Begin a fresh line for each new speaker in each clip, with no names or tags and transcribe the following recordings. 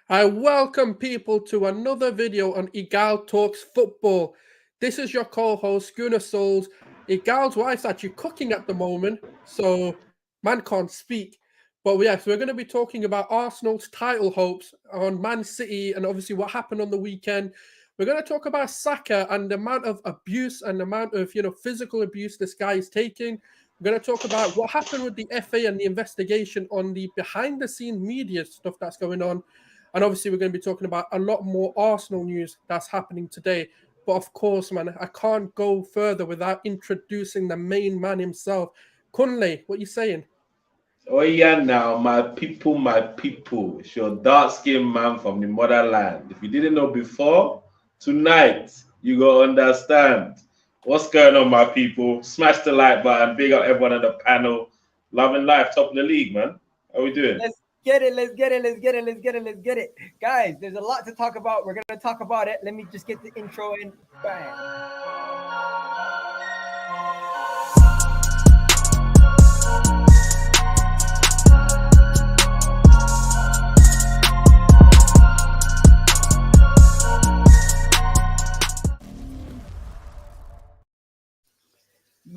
I welcome people to another video on Igal Talks Football. This is your co-host, Gunnar Souls. Igal's wife's actually cooking at the moment, so man can't speak. But yes, we're going to be talking about Arsenal's title hopes on Man City and obviously what happened on the weekend. We're going to talk about Saka and the amount of abuse and the amount of physical abuse this guy is taking. We're going to talk about what happened with the FA and the investigation on the behind-the-scenes media stuff that's going on. And obviously, we're going to be talking about a lot more Arsenal news that's happening today. But of course, man, I can't go further without introducing the main man himself. Kunle, what you saying?
Oh yeah, now my people. It's your dark-skinned man from the motherland. If you didn't know before, tonight you go understand what's going on, my people. Smash the like button. Big up everyone on the panel. Loving life, top of the league, man. How we doing?
Let's get it. Let's get it. Guys, there's a lot to talk about. We're going to talk about it. Let me just get the intro in. Bang.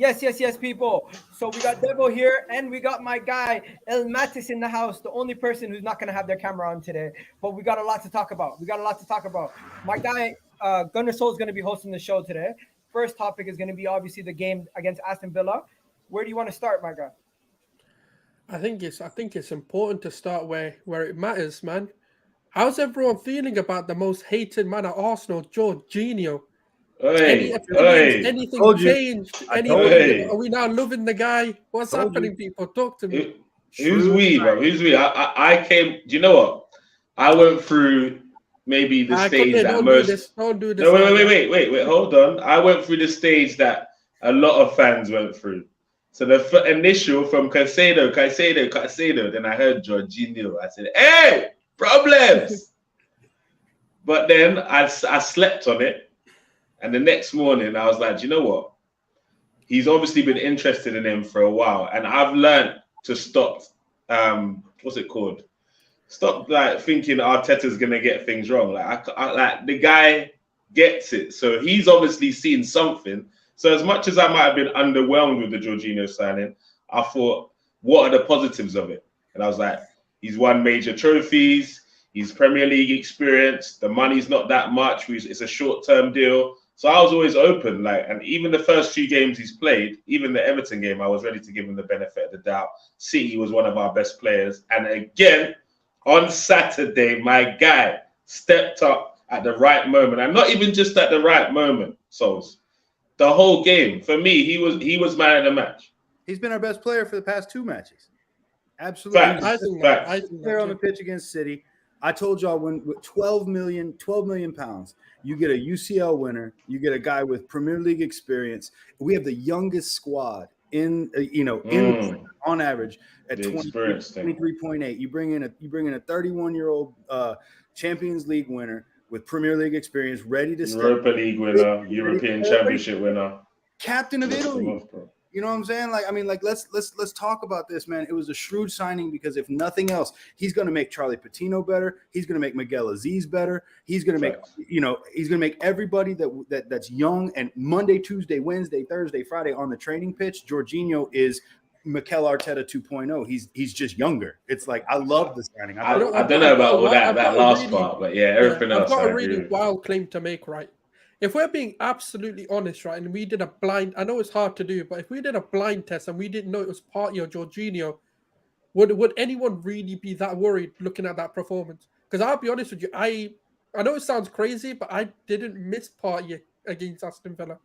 Yes, people. So we got Devo here, and we got my guy El Matis in the house. The only person who's not going to have their camera on today, but we got a lot to talk about. My guy Gunnar Soul is going to be hosting the show today. First topic is going to be obviously the game against Aston Villa. Where do you want to start, my guy?
I think it's important to start where it matters, man. How's everyone feeling about the most hated man at Arsenal, Jorginho? Any opinions? Anything changed? Anything? Are we now loving the guy? What's happening, people? Talk to me.
Who's we, bro? Who's we? I came. Do you know what? I went through maybe the stage that most.
Don't do this.
No, wait. Hold on. I went through the stage that a lot of fans went through. So the initial from Caicedo. Then I heard Jorginho. I said, "Hey, problems." But then I slept on it. And the next morning, I was like, you know what? He's obviously been interested in him for a while. And I've learned to stop, what's it called? Stop like thinking Arteta's going to get things wrong. Like, like the guy gets it. So he's obviously seen something. So as much as I might have been underwhelmed with the Jorginho signing, I thought, what are the positives of it? And I was like, he's won major trophies. He's Premier League experience. The money's not that much. It's a short-term deal. So I was always open, and even the first few games he's played, even the Everton game, I was ready to give him the benefit of the doubt. City was one of our best players. And again, on Saturday, my guy stepped up at the right moment. And not even just at the right moment, Souls. The whole game, for me, he was man of the match.
He's been our best player for the past two matches. Absolutely.
Facts.
Player on the pitch against City. I told y'all when with 12 million pounds, you get a UCL winner, you get a guy with Premier League experience. We have the youngest squad in on average at 23.8. You bring in a 31-year-old Champions League winner with Premier League experience, ready to
Europa League winner, European Championship winner,
captain of Italy. You know what I'm saying? Let's talk about this, man. It was a shrewd signing because if nothing else, he's going to make Charlie Patino better. He's going to make Miguel Aziz better. He's going to make everybody that's young and Monday, Tuesday, Wednesday, Thursday, Friday on the training pitch. Jorginho is Mikel Arteta 2.0. He's just younger. It's like I love this signing.
I don't know about that last part, but everything else.
I've got a really wild claim to make, right? If we're being absolutely honest, right, and we did a blind, I know it's hard to do, but if we did a blind test and we didn't know it was Partey or Jorginho, would anyone really be that worried looking at that performance? Because I'll be honest with you, I know it sounds crazy, but I didn't miss Partey against Aston Villa.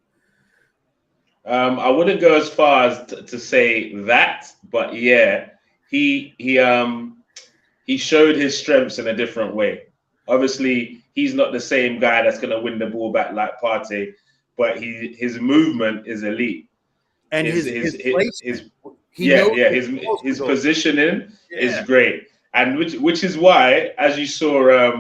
I wouldn't go as far as to say that, but yeah, he showed his strengths in a different way. Obviously, he's not the same guy that's going to win the ball back like Partey, but his movement is elite.
And his
positioning is great. And which is why, as you saw,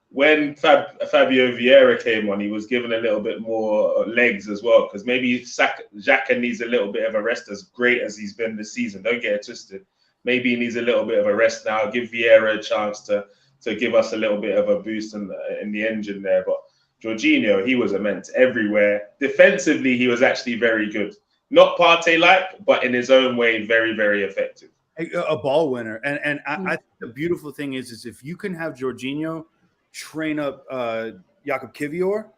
when Fabio Vieira came on, he was given a little bit more legs as well, because maybe Xhaka needs a little bit of a rest, as great as he's been this season. Don't get it twisted. Maybe he needs a little bit of a rest now. Give Vieira a chance to to give us a little bit of a boost in the engine there. But Jorginho, he was immense everywhere. Defensively, he was actually very good. Not Partey-like, but in his own way, very, very effective.
A ball winner. And I think the beautiful thing is if you can have Jorginho train up Jakub Kiwior,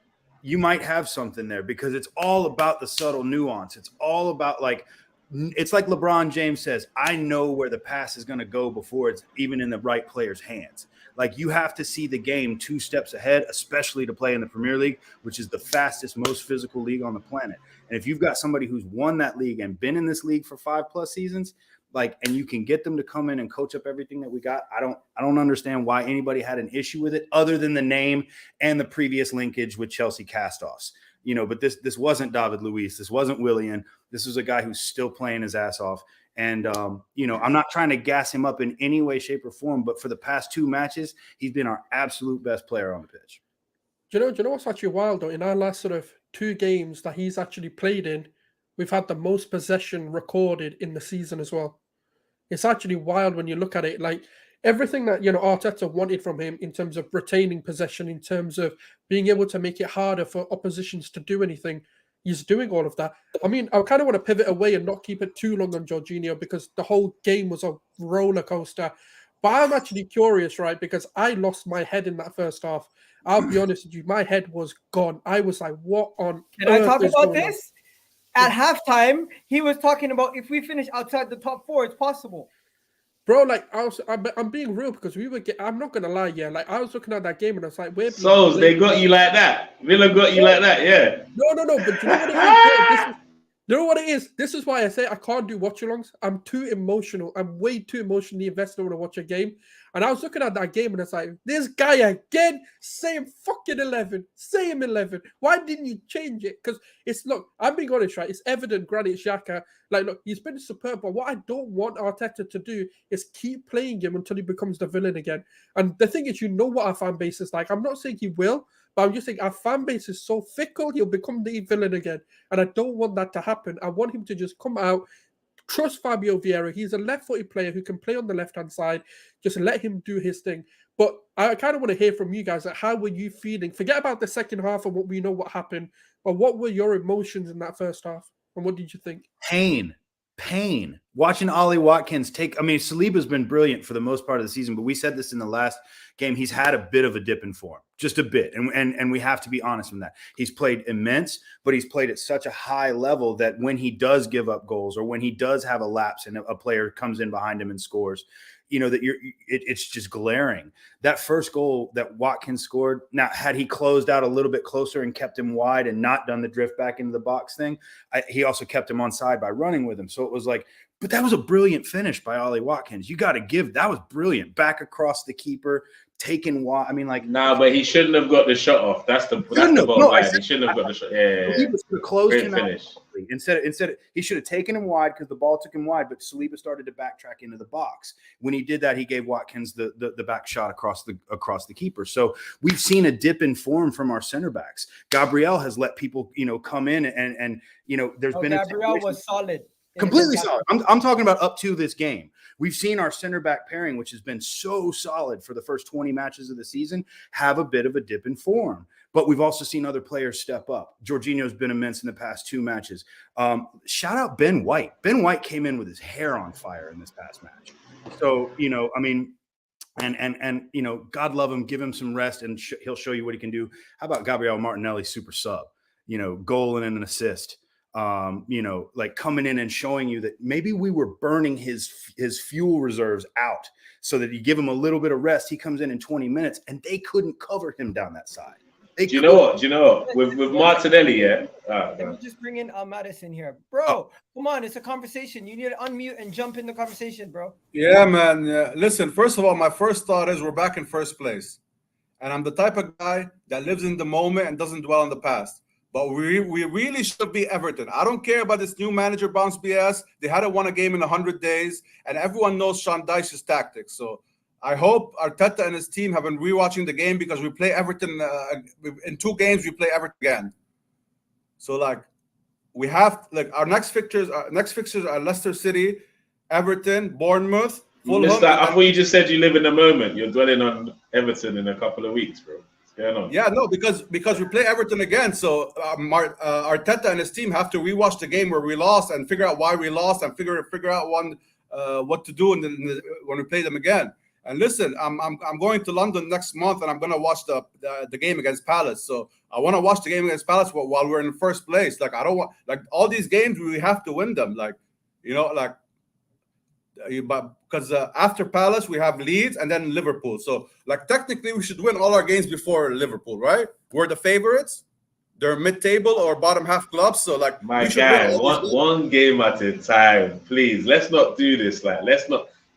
you might have something there, because it's all about the subtle nuance. It's all about, like, it's like LeBron James says, I know where the pass is going to go before it's even in the right player's hands. Like, you have to see the game 2 steps ahead, especially to play in the Premier League, which is the fastest, most physical league on the planet. And if you've got somebody who's won that league and been in this league for 5+ seasons, like, and you can get them to come in and coach up everything that we got, I don't understand why anybody had an issue with it, other than the name and the previous linkage with Chelsea castoffs. You know, but this wasn't David Luiz. This wasn't Willian. This was a guy who's still playing his ass off. And, you know, I'm not trying to gas him up in any way, shape, or form, but for the past 2 matches, he's been our absolute best player on the pitch.
Do you know what's actually wild, though? In our last sort of 2 games that he's actually played in, we've had the most possession recorded in the season as well. It's actually wild when you look at it. Like, everything that, you know, Arteta wanted from him in terms of retaining possession, in terms of being able to make it harder for oppositions to do anything, he's doing all of that. I mean, I kind of want to pivot away and not keep it too long on Jorginho, because the whole game was a roller coaster. But I'm actually curious, right? Because I lost my head in that first half. I'll be honest with you, my head was gone. I was like, what on
Can I talk about this? At halftime, he was talking about if we finish outside the top 4, it's possible.
Bro, like, I'm being real, because I'm not gonna lie, yeah. Like, I was looking at that game and I was like, where?
Souls, they got you like that. Villa got you like that, yeah.
No. But you know what it is? You know what it is? This is why I say I can't do watch-alongs. I'm too emotional. I'm way too emotionally invested when I watch a game. And I was looking at that game and it's like, this guy again, same fucking 11, same 11. Why didn't you change it? Because look, I'm being honest, right? It's evident Granit Xhaka, like, look, he's been superb, but what I don't want Arteta to do is keep playing him until he becomes the villain again. And the thing is, you know what our fan base is like. I'm not saying he will, but I'm just saying our fan base is so fickle, he'll become the villain again. And I don't want that to happen. I want him to just come out, trust Fabio Vieira. He's a left-footed player who can play on the left-hand side. Just let him do his thing. But I kind of want to hear from you guys. Like, how were you feeling? Forget about the second half and what we know what happened. But what were your emotions in that first half? And what did you think?
Pain. Watching Ollie Watkins Saliba's been brilliant for the most part of the season, but we said this in the last game. He's had a bit of a dip in form, just a bit. And we have to be honest in that. He's played immense, but he's played at such a high level that when he does give up goals, or when he does have a lapse and a player comes in behind him and scores, you know, that it's just glaring. That first goal that Watkins scored, now, had he closed out a little bit closer and kept him wide and not done the drift back into the box thing, he also kept him onside by running with him. So it was like, but that was a brilliant finish by Ollie Watkins. You got to give, that was brilliant. Back across the keeper, taking wide. I mean, like,
but he shouldn't have got the shot off. That's the bottom line. He shouldn't have got the shot. Yeah.
He was closed him
finish.
Out. Instead, he should have taken him wide because the ball took him wide, but Saliba started to backtrack into the box. When he did that, he gave Watkins the back shot across the keeper. So we've seen a dip in form from our center backs. Gabriel has let people, you know, come in and you know, there's been
Gabriel was solid.
Completely solid. I'm talking about up to this game. We've seen our center back pairing, which has been so solid for the first 20 matches of the season, have a bit of a dip in form. But we've also seen other players step up. Jorginho's been immense in the past 2 matches. Shout out Ben White. Ben White came in with his hair on fire in this past match. So, you know, I mean, and you know, God love him, give him some rest, and he'll show you what he can do. How about Gabriel Martinelli, super sub? You know, goal and an assist. You know, like coming in and showing you that maybe we were burning his fuel reserves out so that you give him a little bit of rest. He comes in 20 minutes and they couldn't cover him down that side. Do you know
what? With Martinelli, yeah.
Let me just bring in Madison here. Bro, come on. It's a conversation. You need to unmute and jump in the conversation, bro.
Yeah, man. Yeah. Listen, first of all, my first thought is we're back in first place. And I'm the type of guy that lives in the moment and doesn't dwell on the past. But we really should be Everton. I don't care about this new manager bounce BS. They hadn't won a game in 100 days, and everyone knows Sean Dyche's tactics. So I hope Arteta and his team have been rewatching the game, because we play Everton in 2 games. We play Everton again. So like we have our next fixtures are Leicester City, Everton, Bournemouth,
Mister, I thought you just said you live in the moment. You're dwelling on Everton in a couple of weeks, bro. What's going on?
Yeah, no, because we play Everton again. So Arteta and his team have to rewatch the game where we lost and figure out why we lost and figure out what to do when we play them again. And listen, I'm going to London next month and I'm going to watch the game against Palace. So I want to watch the game against Palace while we're in first place. Like I don't want all these games we have to win them. Because after Palace we have Leeds and then Liverpool. So technically we should win all our games before Liverpool, right? We're the favorites. They're mid-table or bottom half clubs. So
my guy, one game at a time, please. Let's not do this.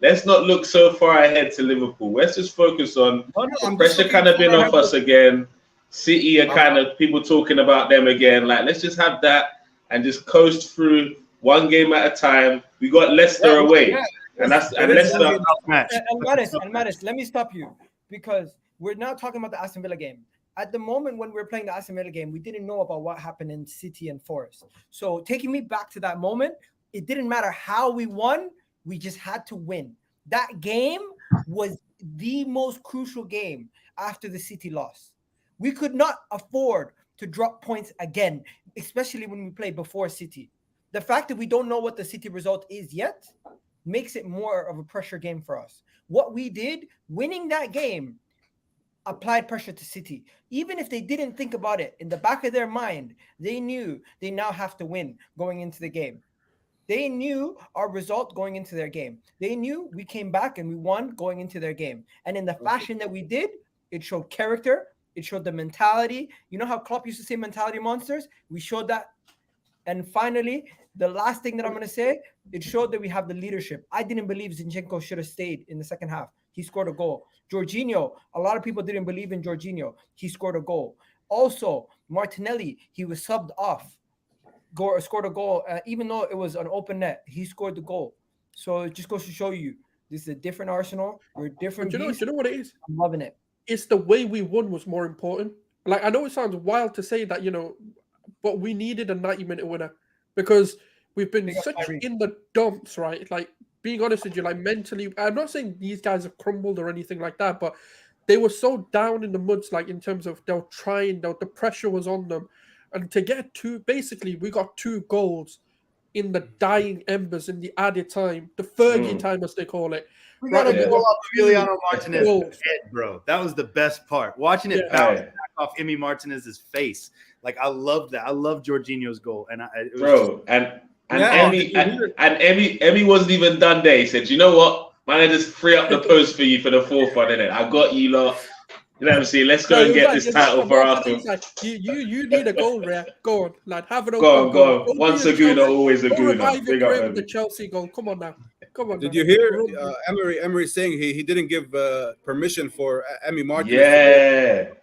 Let's not look so far ahead to Liverpool. Let's just focus on the pressure kind of been off us again. City are kind of people talking about them again. Let's just have that and just coast through one game at a time. We got Leicester away.
Yeah.
And Leicester.
And Mattis, let me stop you because we're now talking about the Aston Villa game. At the moment when we were playing the Aston Villa game, we didn't know about what happened in City and Forest. So taking me back to that moment, it didn't matter how we won. We just had to win. That game was the most crucial game after the City loss. We could not afford to drop points again, especially when we played before City. The fact that we don't know what the City result is yet makes it more of a pressure game for us. What we did, winning that game, applied pressure to City. Even if they didn't think about it, in the back of their mind, they knew they now have to win going into the game. They knew our result going into their game. They knew we came back and we won going into their game. And in the fashion that we did, it showed character. It showed the mentality. You know how Klopp used to say mentality monsters? We showed that. And finally, the last thing that I'm going to say, it showed that we have the leadership. I didn't believe Zinchenko should have stayed in the second half. He scored a goal. Jorginho, a lot of people didn't believe in Jorginho. He scored a goal. Also, Martinelli, he was subbed off. Scored a goal, even though it was an open net. He scored the goal. So it just goes to show you, this is a different Arsenal. We're different.
Do you know what it is?
I'm loving it.
It's the way we won was more important. I know it sounds wild to say that, but we needed a 90-minute winner because we've been in the dumps, right? Being honest with you, mentally, I'm not saying these guys have crumbled or anything like that, but they were so down in the muds, in terms of they were trying, the pressure was on them. And to get we got 2 goals in the dying embers in the added time, the Fergie time, as they call it.
We got a goal off Emiliano Martinez's head, bro. That was the best part. Watching it bounce back off Emi Martinez's face. I love that. I love Jorginho's goal. And
Emi wasn't even done there. He said, "You know what? Man, I just free up the post for you for the 4th one, innit? I got you lot. You know what I'm saying? Let's go and get this title for Arsenal."
You need a goal, Rhea. Go on, lad. Have an
open goal. Once a gooner, always a gooner.
Big up with the Chelsea goal. Come on now. Come on.
Did you hear Emery saying he didn't give permission for Emi Martinez?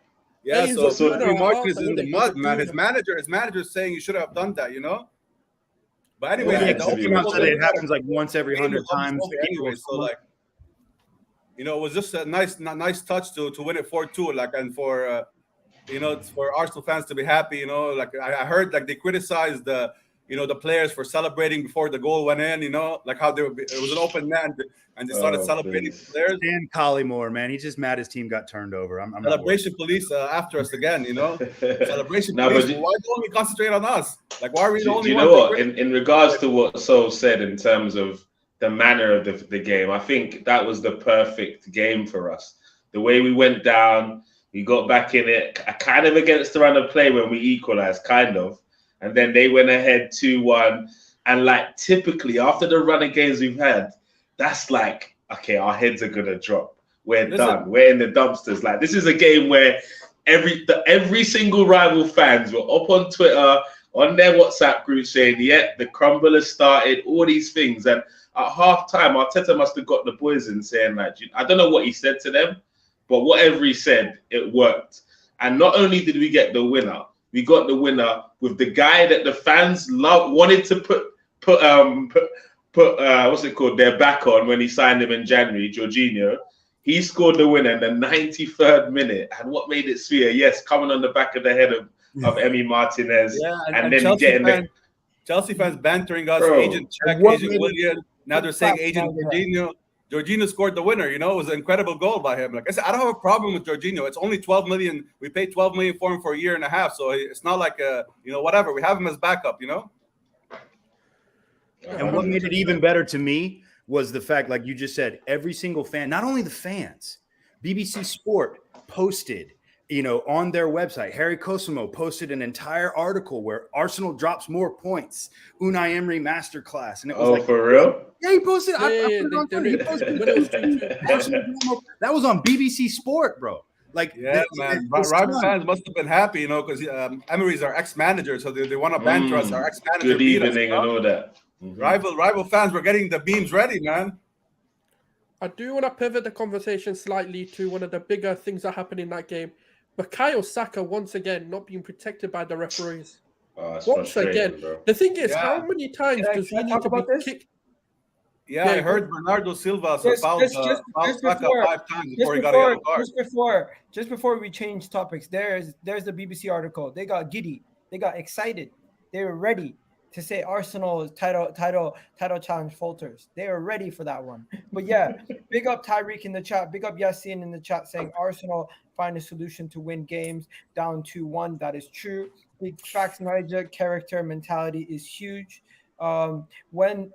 Yeah.
So Emi Martinez is in the mud, man. His manager is saying you should have done that, But anyway,
it happens once every 100 times.
Anyway, so it was just a nice touch to win it 4-2, and for for Arsenal fans to be happy, I heard they criticized the players for celebrating before the goal went in, how it was an open net and they started celebrating the players.
Dan Collymore, man, he's just mad his team got turned over. I'm
celebration police after us again, celebration police. Why don't we concentrate on us? Why are we the only ones?
You know what? In regards to what Sol said in terms of the manner of the game, I think that was the perfect game for us. The way we went down, we got back in it, kind of against the run of play when we equalized, kind of. And then they went ahead 2-1. And typically after the run of games we've had, that's okay, our heads are going to drop. We're done. We're in the dumpsters. This is a game where every single rival fans were up on Twitter, on their WhatsApp group saying, the crumble has started, all these things. And at half-time, Arteta must have got the boys in saying, I don't know what he said to them, but whatever he said, it worked. And not only did we get the winner, we got the winner with the guy that the fans wanted to put what's it called, their back on when he signed him in January, Jorginho. He scored the winner in the 93rd minute. And what made it sweeter? Yes, coming on the back of the head of Emi Martinez.
Yeah,
and then getting
Chelsea fans bantering us, Agent Check, Agent William. Now they're saying Agent Jorginho. Jorginho scored the winner. You know, it was an incredible goal by him. Like I said, I don't have a problem with Jorginho. It's only 12 million. We paid 12 million for him for a year and a half, so it's not like whatever. We have him as backup. You know.
And what made it even better to me was the fact, like you just said, every single fan, not only the fans, BBC Sport posted, on their website, Harry Cosimo posted an entire article where Arsenal drops more points, Unai Emery masterclass. And it was
for real?
Yeah, he posted. That was on BBC Sport, bro. Like,
yeah, man. Rival fans must have been happy, because Emery's our ex-manager, so they want to banter us. Our ex-manager.
Good evening and all that.
Mm-hmm. Rival fans were getting the beams ready, man.
I do want to pivot the conversation slightly to one of the bigger things that happened in that game. Bukayo Saka once again not being protected by the referees. Once again, bro. The thing is, how many times does he need to be kicked?
Yeah, I heard Bernardo Silva fouled Saka 5 times before he got a yellow card.
Just before we change topics, there's the BBC article. They got giddy. They got excited. They were ready to say Arsenal's title challenge falters. They were ready for that one. But yeah, big up Tyreek in the chat. Big up Yassine in the chat saying Arsenal find a solution to win games down 2-1. That is true. Big facts, Niger character mentality is huge. When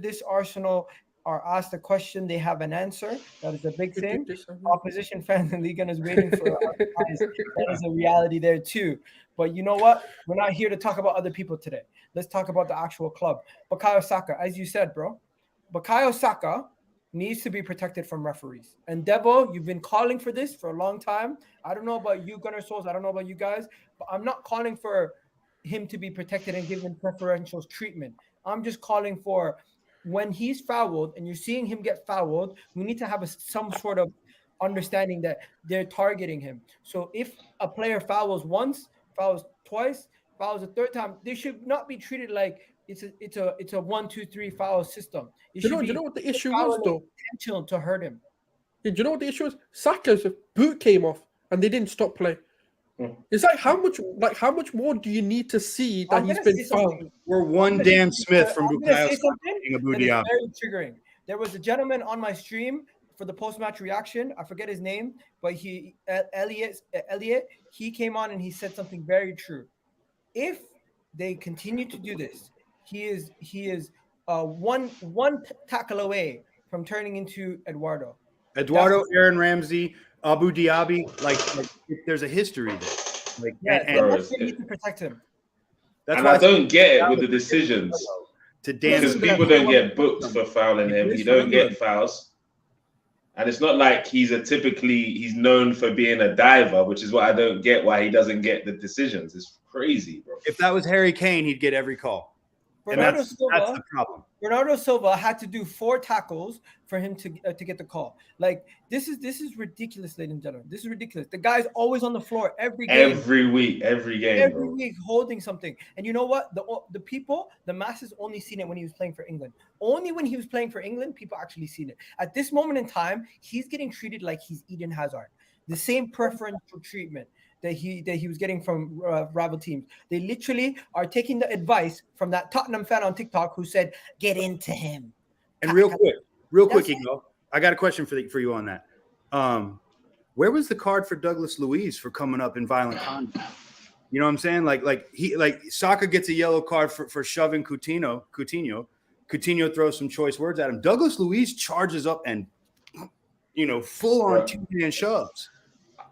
this Arsenal are asked a question, they have an answer. That is a big thing. Opposition fans and Liga is waiting for us. That is a reality there too. But you know what? We're not here to talk about other people today. Let's talk about the actual club. Bukayo Saka, as you said, bro. Bukayo Saka needs to be protected from referees. And Devo, you've been calling for this for a long time. I don't know about you, Gunnar Souls. I don't know about you guys. But I'm not calling for him to be protected and given preferential treatment. I'm just calling for when he's fouled and you're seeing him get fouled, we need to have some sort of understanding that they're targeting him. So if a player fouls once, fouls twice, fouls a third time, they should not be treated like it's a 1, 2, 3 foul system.
You know what the issue was though?
Potential to hurt him.
Do you know what the issue was? Saka's boot came off and they didn't stop play. It's like how much more do you need to see that he's been fouled?
We're one Dan Smith from Bukayo Saka.
Very triggering. There was a gentleman on my stream for the post-match reaction. I forget his name, but Elliot, he came on and he said something very true. If they continue to do this, he is one tackle away from turning into Eduardo.
Aaron Ramsey, Abu Dhabi, like there's a history there.
And they need to protect him.
That's why I don't get it with the decisions. Because people don't get booked for fouling him. He don't get fouls. And it's not like he's known for being a diver, which is what I don't get why he doesn't get the decisions. It's crazy, bro.
If that was Harry Kane, he'd get every call. That's the problem.
Bernardo Silva had to do 4 tackles for him to get the call. Like this is ridiculous, ladies and gentlemen. This is ridiculous. The guy's always on the floor every game,
every week,
holding something. And you know what? The masses only seen it when he was playing for England. Only when he was playing for England, people actually seen it. At this moment in time, he's getting treated like he's Eden Hazard. The same preferential treatment that he was getting from rival teams. They literally are taking the advice from that Tottenham fan on TikTok who said, "Get into him."
And real quick, Ego, I got a question for you on that. Where was the card for Douglas Luiz for coming up in violent conduct? You know what I'm saying? Like Saka gets a yellow card for shoving Coutinho. Coutinho throws some choice words at him. Douglas Luiz charges up and full on 2-hand shoves.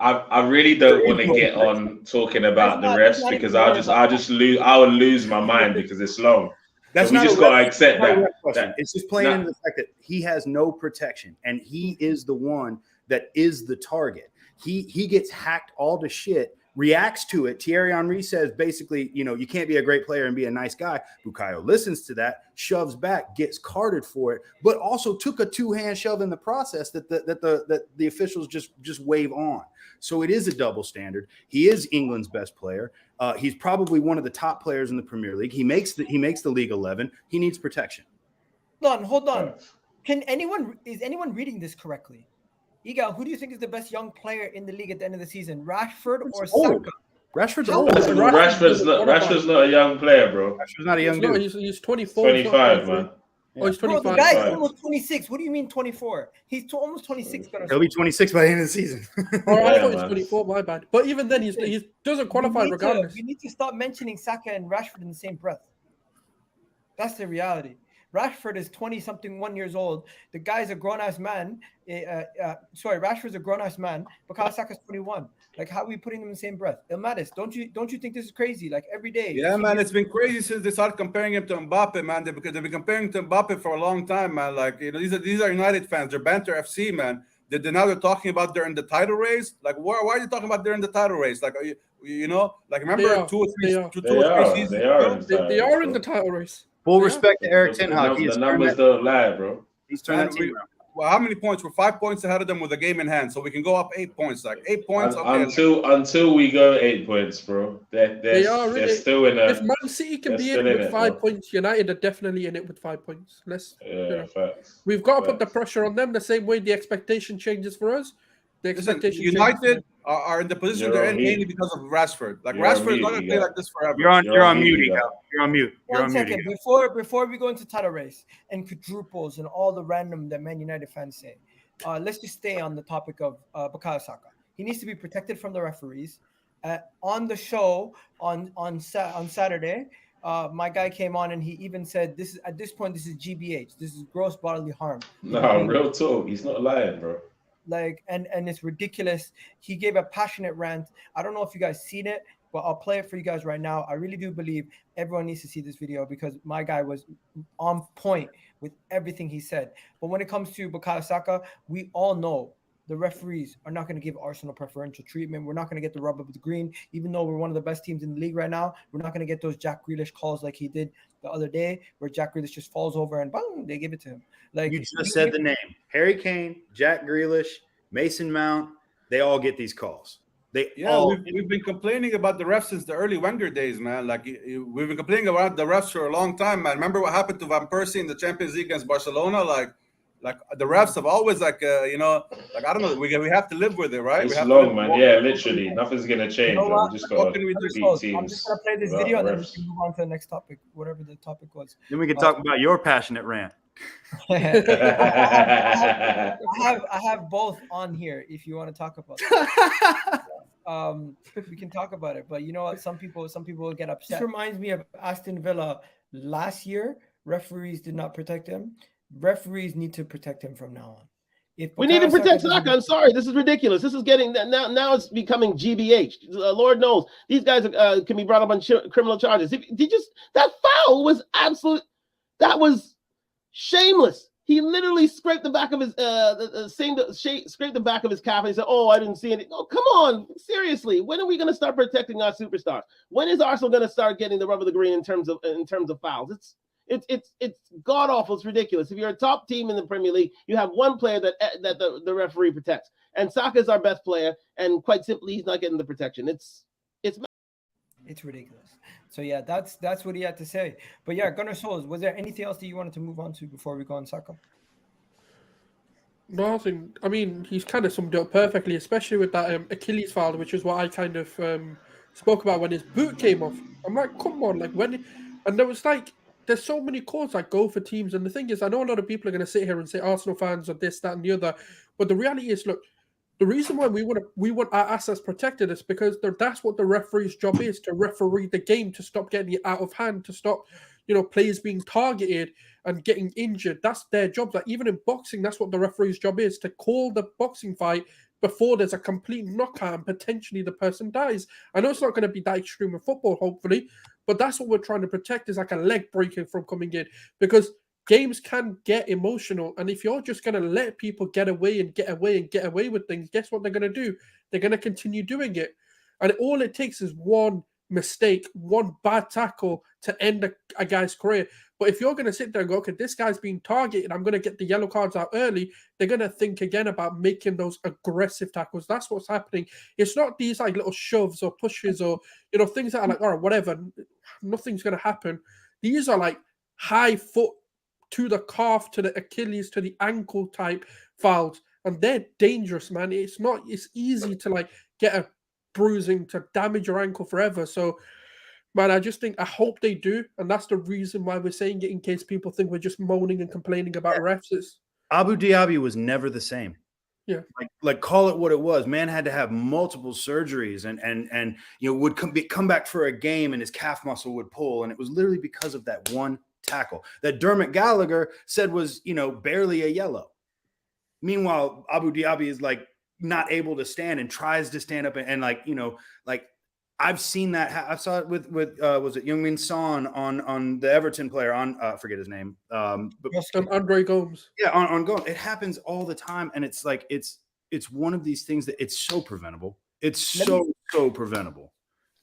I really don't want to get on talking about the refs because I will lose my mind because it's long.
That's
so we just gotta accept that.
It's just playing into the fact that he has no protection and he is the one that is the target. He gets hacked all to shit, reacts to it. Thierry Henry says basically, you can't be a great player and be a nice guy. Bukayo listens to that, shoves back, gets carded for it, but also took a 2-hand shove in the process that the officials just wave on. So it is a double standard. He is England's best player. He's probably one of the top players in the Premier League. He makes the League 11. He needs protection.
Hold on. Is anyone reading this correctly? Iga, who do you think is the best young player in the league at the end of the season? Rashford or Saka?
Rashford's old.
Rashford's not a young player, bro.
Rashford's not a young dude.
He's 24.
25, man.
Oh, he's
Bro, the
25.
guy's
25.
almost 26. What do you mean 24? He's almost 26.
He'll be 26 by the end of the season.
Oh, I
Yeah,
thought he was
man.
24. My bad. But even then, he doesn't qualify regardless.
We need to stop mentioning Saka and Rashford in the same breath. That's the reality. Rashford is 20-something, 1 years old. The guy's a grown-ass man. Rashford's a grown-ass man. Bukayo Saka's 21. Like, how are we putting them in the same breath? Ilmatis, don't you think this is crazy? Like, every day.
Yeah, man, it's been crazy since they started comparing him to Mbappe, man. Because they've been comparing him to Mbappe for a long time, man. Like, you know, these are United fans. They're banter FC, man. Now they're talking about they're in the title race. Like, why are you talking about they're in the title race? Like, you know, like remember two or three seasons ago?
They are in the title race.
Full respect to Eric Ten Hag.
The numbers don't lie, bro.
He's turned that team around.
Well, how many points? We're 5 points ahead of them with a game in hand, so we can go up 8 points. Like 8 points. Okay.
Until we go 8 points, bro. They're still in a.
If Man City can be in with 5 points, United are definitely in it with 5 points.
Facts.
We've got to put the pressure on them the same way the expectation changes for us. The expectation
United are in the position they're in mainly because of Rashford. Like Rashford is not going to play like this forever.
You're on mute. You're on mute.
One second before we go into title race and quadruples and all the random that Man United fans say. Let's just stay on the topic of Bukayo Saka. He needs to be protected from the referees. On the show on Saturday, my guy came on and he even said this is GBH. This is gross bodily harm.
No, real talk. He's not lying, bro.
Like and it's ridiculous. He gave a passionate rant. I don't know if you guys seen it, but I'll play it for you guys right now. I really do believe everyone needs to see this video because my guy was on point with everything he said. But when it comes to Bukayo Saka, we all know the referees are not going to give Arsenal preferential treatment. We're not going to get the rub of the green, even though we're one of the best teams in the league right now. We're not going to get those Jack Grealish calls like he did the other day, where Jack Grealish just falls over and boom, they give it to him. Like
you just said the name: Harry Kane, Jack Grealish, Mason Mount. They all get these calls.
We've been complaining about the refs since the early Wenger days, man. Like we've been complaining about the refs for a long time, man. Remember what happened to Van Persie in the Champions League against Barcelona? Like the refs have always I don't know. We have to live with it, right?
It's long, man. Yeah, literally, nothing's gonna change.
You know
we just got
to beat teams. I'm just gonna play this video and then we can move on to the next topic, whatever the topic was.
Then we can talk about your passionate rant.
I have both on here if you want to talk about it. We can talk about it, but you know what? Some people will get upset. This reminds me of Aston Villa last year. Referees did not protect him. Referees need to protect him from now on.
We need to protect Saka. I'm sorry, this is ridiculous. This is getting now. It's becoming GBH. Lord knows these guys can be brought up on criminal charges. That foul was absolute. That was shameless. He literally scraped the back of his scraped the back of his calf and he said, "Oh, I didn't see it." Oh, come on, seriously. When are we going to start protecting our superstars? When is Arsenal going to start getting the rub of the green in terms of fouls? It's god awful. It's ridiculous. If you're a top team in the Premier League, you have one player that the referee protects, and Saka is our best player, and quite simply, he's not getting the protection. It's
ridiculous. So yeah, that's what he had to say. But yeah, Gunnar Souls, was there anything else that you wanted to move on to before we go on Saka?
Nothing. I mean, he's kind of summed it up perfectly, especially with that Achilles foul, which is what I kind of spoke about when his boot came off. I'm like, come on, like and there was like. There's so many calls that go for teams, and the thing is, I know a lot of people are going to sit here and say Arsenal fans are this, that, and the other, but the reality is, look, the reason why we want our assets protected is because that's what the referee's job is, to referee the game, to stop getting it out of hand, to stop, players being targeted and getting injured. That's their job. Like even in boxing, that's what the referee's job is, to call the boxing fight before there's a complete knockout and potentially the person dies. I know it's not going to be that extreme in football, hopefully, but that's what we're trying to protect, is like a leg breaking from coming in, because games can get emotional. And if you're just going to let people get away with things, guess what they're going to do? They're going to continue doing it. And all it takes is one mistake, one bad tackle to end a guy's career. But if you're going to sit there and go, okay, this guy's being targeted, I'm going to get the yellow cards out early, they're going to think again about making those aggressive tackles. That's what's happening. It's not these like little shoves or pushes or, things that are like, all right, whatever, nothing's going to happen. These are like high foot to the calf, to the Achilles, to the ankle type fouls. And they're dangerous, man. It's easy to like get a bruising to damage your ankle forever. So Man, I just think I hope they do, and that's the reason why we're saying it in case people think we're just moaning and complaining about refs. It's,
Abu Dhabi was never the same.
Yeah.
Like call it what it was. Man had to have multiple surgeries and would come back for a game and his calf muscle would pull, and it was literally because of that one tackle that Dermot Gallagher said was barely a yellow. Meanwhile, Abu Dhabi is like not able to stand and tries to stand up and I've seen that. I saw it with was it Heung-min Son on the Everton player I forget his name.
Andre Gomes.
Yeah, on Gomes. It happens all the time, and it's like it's one of these things that it's so preventable. It's so preventable.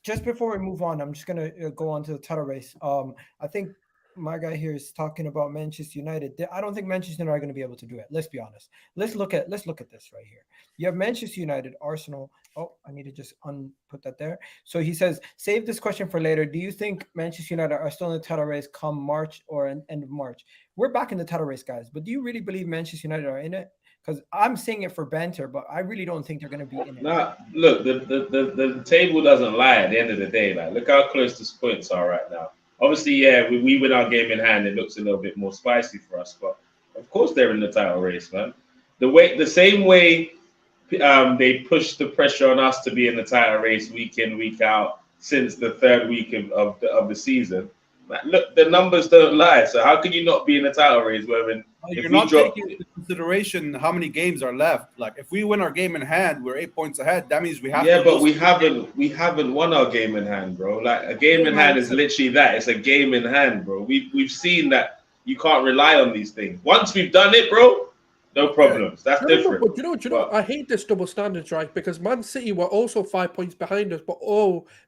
Just before we move on, I'm just gonna go on to the title race. I think my guy here is talking about Manchester United. I don't think Manchester United are going to be able to do it. Let's be honest. Let's look at this right here. You have Manchester United, Arsenal. Oh, I need to just put that there. So he says, save this question for later. Do you think Manchester United are still in the title race come March or end of March? We're back in the title race, guys. But do you really believe Manchester United are in it? Because I'm saying it for banter, but I really don't think they're going to be in it.
Nah, look, the table doesn't lie at the end of the day. Like, look how close the points are right now. Obviously, yeah, we win our game in hand. It looks a little bit more spicy for us, but of course they're in the title race, man. The same way they pushed the pressure on us to be in the title race week in, week out since the third week of the season. Man, look, the numbers don't lie. So how can you not be in the title race?
You're not taking into consideration how many games are left. Like if we win our game in hand, we're 8 points ahead. That means we have.
Yeah, but we haven't won our game in hand, bro. Like a game in hand is literally that. It's a game in hand, bro. We've seen that you can't rely on these things. Once we've done it, bro, no problems. That's different.
But you know, I hate this double standards, right? Because Man City were also 5 points behind us, but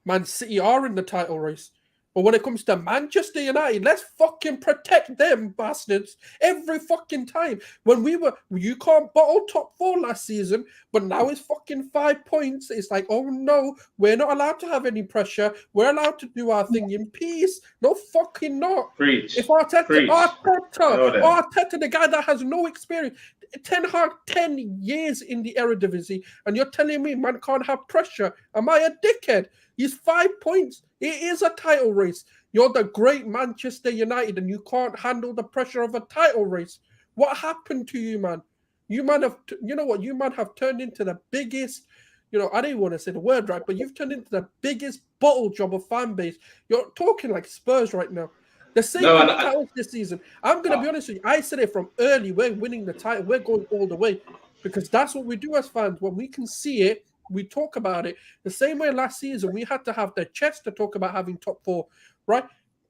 Man City are in the title race. But when it comes to Manchester United, let's fucking protect them bastards every fucking time. You can't bottle top 4 last season, but now it's fucking 5 points. It's like, oh no, we're not allowed to have any pressure. We're allowed to do our thing in peace. No fucking not.
Preach.
If Arteta, the guy that has no experience, Ten Hag 10 years in the Eredivisie, and you're telling me man can't have pressure? Am I a dickhead? He's 5 points. It is a title race. You're the great Manchester United, and you can't handle the pressure of a title race. What happened to you, man? You man have turned into the biggest. I don't even want to say the word right, but you've turned into the biggest bottle job of fan base. You're talking like Spurs right now. The same titles this season. I'm going to be honest with you. I said it from early. We're winning the title. We're going all the way because that's what we do as fans. When we can see it, we talk about it. The same way last season, we had to have the chest to talk about having top 4, right?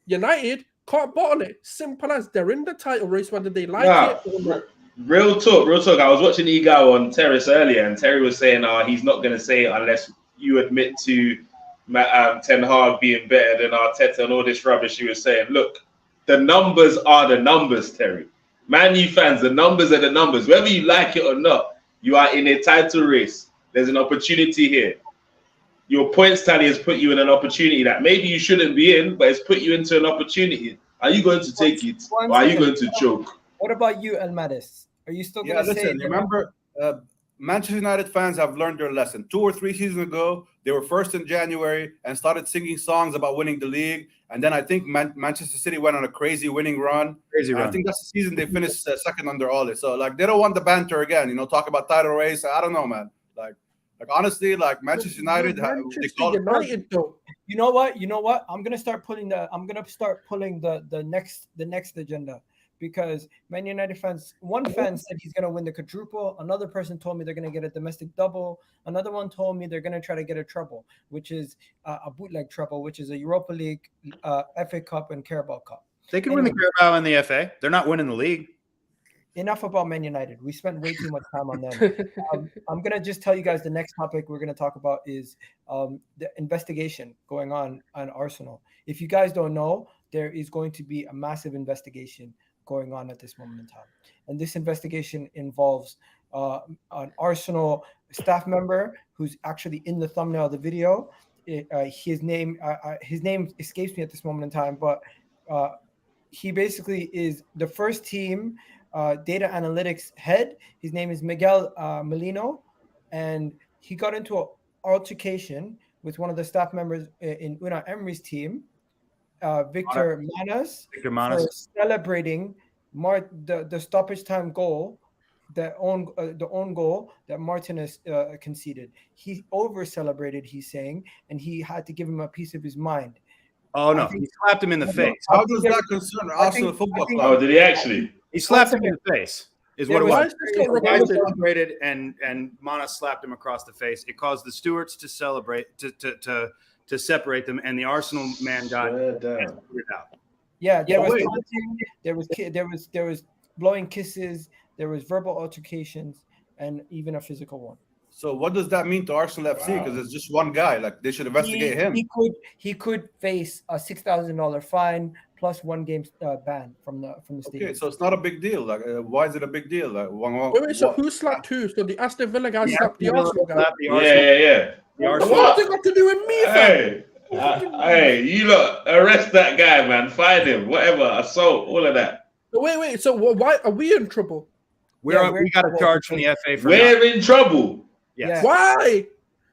United can't bottle it. Simple as they're in the title race, whether they like it or not.
Real talk. I was watching Igao on Terrace earlier, and Terry was saying, he's not going to say it unless you admit to Ten Hag being better than Arteta and all this rubbish he was saying. Look, the numbers are the numbers, Terry. Man U fans, the numbers are the numbers. Whether you like it or not, you are in a title race. There's an opportunity here. Your points tally has put you in an opportunity that maybe you shouldn't be in, but it's put you into an opportunity. Are you going to take it, or are you going to choke?
What about you, El Mattis? Are you still going to say?
Remember, Manchester United fans have learned their lesson. 2 or 3 seasons ago, they were first in January and started singing songs about winning the league. And then I think Manchester City went on a crazy winning run. I think that's the season they finished second under Ole. So they don't want the banter again. Talk about title race. I don't know, man. Like honestly, like Manchester United.
Though. You know what? I'm gonna start pulling the next agenda. Because Man United fans, one fan said he's going to win the quadruple. Another person told me they're going to get a domestic double. Another one told me they're going to try to get a treble, which is a bootleg treble, which is a Europa League, FA Cup, and Carabao Cup.
They can win the Carabao and the FA. They're not winning the league.
Enough about Man United. We spent way too much time on them. I'm going to just tell you guys the next topic we're going to talk about is the investigation going on Arsenal. If you guys don't know, there is going to be a massive investigation going on at this moment in time. And this investigation involves an Arsenal staff member who's actually in the thumbnail of the video. His name escapes me at this moment in time, but he basically is the first team data analytics head. His name is Miguel Molino, and he got into an altercation with one of the staff members in Unai Emery's team, Victor Manas, for celebrating the stoppage time goal, the own goal that Martinez conceded. He over celebrated, he's saying, and he had to give him a piece of his mind.
Oh no, he slapped him in the face.
How does that concern Arsenal Football Club?
Oh, did he actually?
He slapped him in the face. Is what it was.
The
guy celebrated, and Mana slapped him across the face. It caused the stewards to celebrate to separate them, and the Arsenal man got it out.
Yeah, there was taunting, there was blowing kisses, there was verbal altercations, and even a physical one.
So what does that mean to Arsenal FC? Because it's just one guy. Like they should investigate him.
He could face a $6,000 fine plus 1 game ban from the stadium.
Okay, so it's not a big deal. Like why is it a big deal? Like
wait, so who slapped who? So the Aston Villa guy slapped the Arsenal guy.
Yeah.
What's it got to do with me?
Hey, you lot arrest that guy, man. Find him, whatever, assault, all of that.
Wait. So why are we in trouble?
We got a charge from the FA for.
We're in trouble.
Yes.
Why?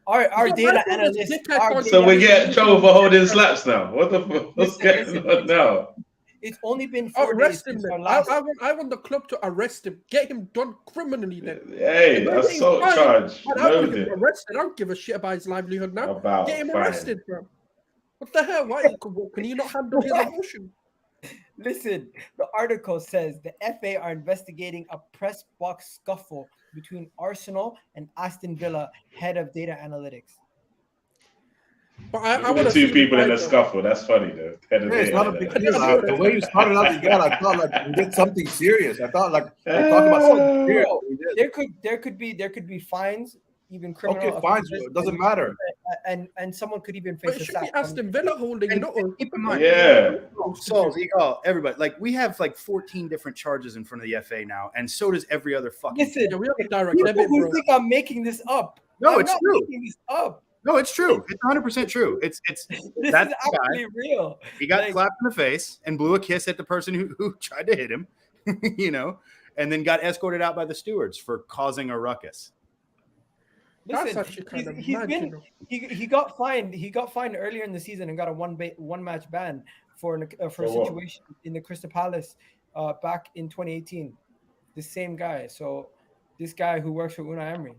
Our data analysts.
So we get in trouble for holding slaps now. What's going on now?
It's only been 4 days.
Arrest him. I want the club to arrest him. Get him done criminally. Then.
Hey, assault charge.
I don't give a shit about his livelihood now. Get him arrested, bro. What the hell? Why can you not handle his emotion?
Listen, the article says the FA are investigating a press box scuffle between Arsenal and Aston Villa, head of data analytics.
But I want to see 2 people in a scuffle. That's funny, though.
It's not a big deal. The way you started out again, I thought like we did something serious. I thought like we talked about something serious.
There could be fines, even criminal.
Okay, fines. It doesn't matter.
And someone could even face
a sack. Aston Villa holding it up.
Keep in mind, everybody. Like we have like 14 different charges in front of the FA now, and so does every other fucking.
Listen,
we have a direct
people
debit,
who think I'm making this up.
No, it's true.
Making this up.
No, it's true. It's 100% true. It's
this is actually real.
He got slapped in the face and blew a kiss at the person who tried to hit him, and then got escorted out by the stewards for causing a ruckus.
Listen, he got fined. He got fined earlier in the season and got a one match ban for a situation in the Crystal Palace back in 2018. The same guy. So this guy who works for Unai Emery.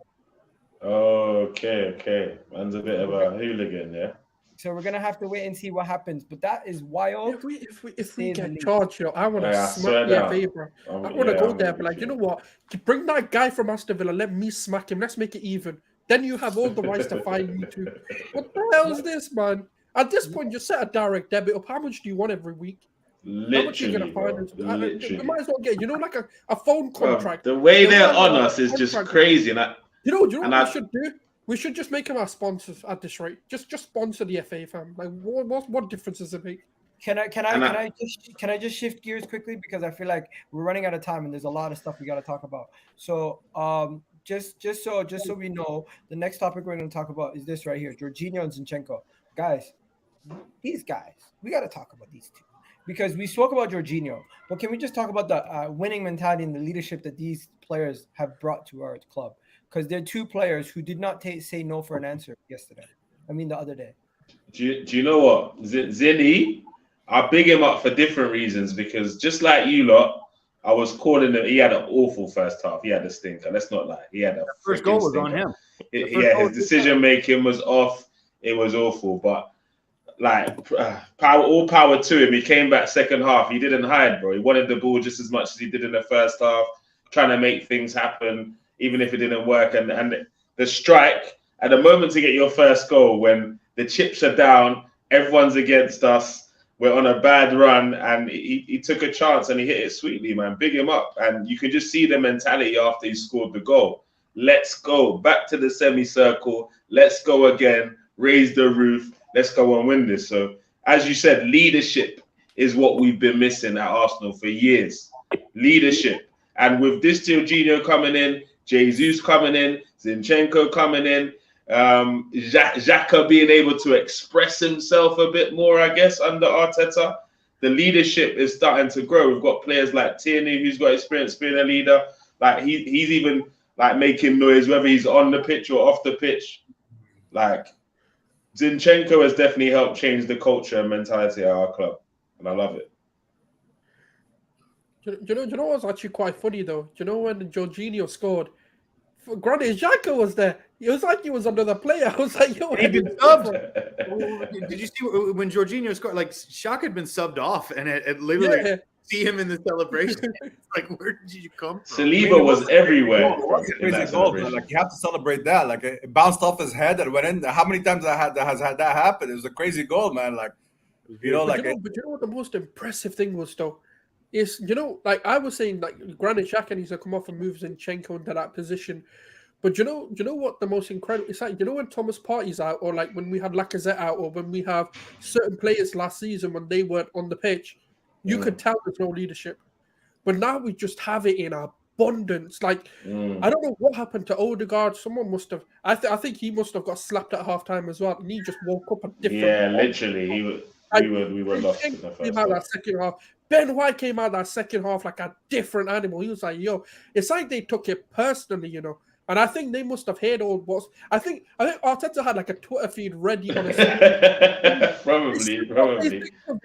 Okay. Man's a bit of a hooligan, yeah.
So we're gonna have to wait and see what happens. But that is wild.
If we get charged, I want to smack the FA, bro. I want to go there, but like, you know what? Bring that guy from Aston Villa. Let me smack him. Let's make it even. Then you have all the rights to fine me too. What the hell is this, man? At this point, you set a direct debit up. How much do you want every week?
Literally,
how much are you gonna find us? We might as well get, like a phone contract.
The way they're on us is just crazy. And
you know what we should do? We should just make them our sponsors at this rate. Just sponsor the FA, fam. Like, what difference does it make?
Can I just shift gears quickly, because I feel like we're running out of time and there's a lot of stuff we got to talk about. So just so we know, the next topic we're going to talk about is this right here: Jorginho and Zinchenko. Guys, these guys, we got to talk about these two, because we spoke about Jorginho, but can we just talk about the winning mentality and the leadership that these players have brought to our club? Because they're 2 players who did not say no for an answer the other day.
Do you know what? Zinny, I big him up for different reasons, because just like you lot, I was calling him. He had an awful first half. He had a stinker. Let's not lie. He had a
first goal was
stinker.
on him.
His decision making was off. It was awful. But like, all power to him. He came back second half. He didn't hide, bro. He wanted the ball just as much as he did in the first half, trying to make things happen, even if it didn't work. And the strike at the moment to get your first goal, when the chips are down, everyone's against us, we're on a bad run, and he took a chance and he hit it sweetly, man. Big him up. And you could just see the mentality after he scored the goal. Let's go back to the semicircle. Let's go again. Raise the roof. Let's go and win this. So, as you said, leadership is what we've been missing at Arsenal for years. Leadership. And with this Jorginho coming in, Jesus coming in, Zinchenko coming in, Xhaka being able to express himself a bit more, I guess, under Arteta, the leadership is starting to grow. We've got players like Tierney, who's got experience being a leader. Like he's even like making noise, whether he's on the pitch or off the pitch. Like Zinchenko has definitely helped change the culture and mentality at our club, and I love it.
Do you know what's actually quite funny though? Do you know when Jorginho scored? Granit Xhaka was there. It was like he was another player. I was like, yo,
He'd been subbed. Did you see when Jorginho scored? Like Shaq had been subbed off, and it literally see him in the celebration. It's like, where did you come from?
Saliba was everywhere.
In that goal, like you have to celebrate that. Like it bounced off his head and went in. How many times has had that happen? It was a crazy goal, man. Like
but you know what the most impressive thing was though? Is like I was saying, like Granit Xhaka needs to come off and move Zinchenko into that position. But you know what the most incredible? It's like when Thomas Partey's out, or like when we had Lacazette out, or when we have certain players last season when they weren't on the pitch, you could tell there's no leadership. But now we just have it in abundance. Like I don't know what happened to Odegaard. Someone must have. I think he must have got slapped at halftime as well, and he just woke up a different.
Yeah, literally, we were lost in the first half.
That second half. Ben White came out that second half like a different animal. He was like, yo, it's like they took it personally, And I think they must have heard all what's. I think Arteta had like a Twitter feed ready on his.
Probably.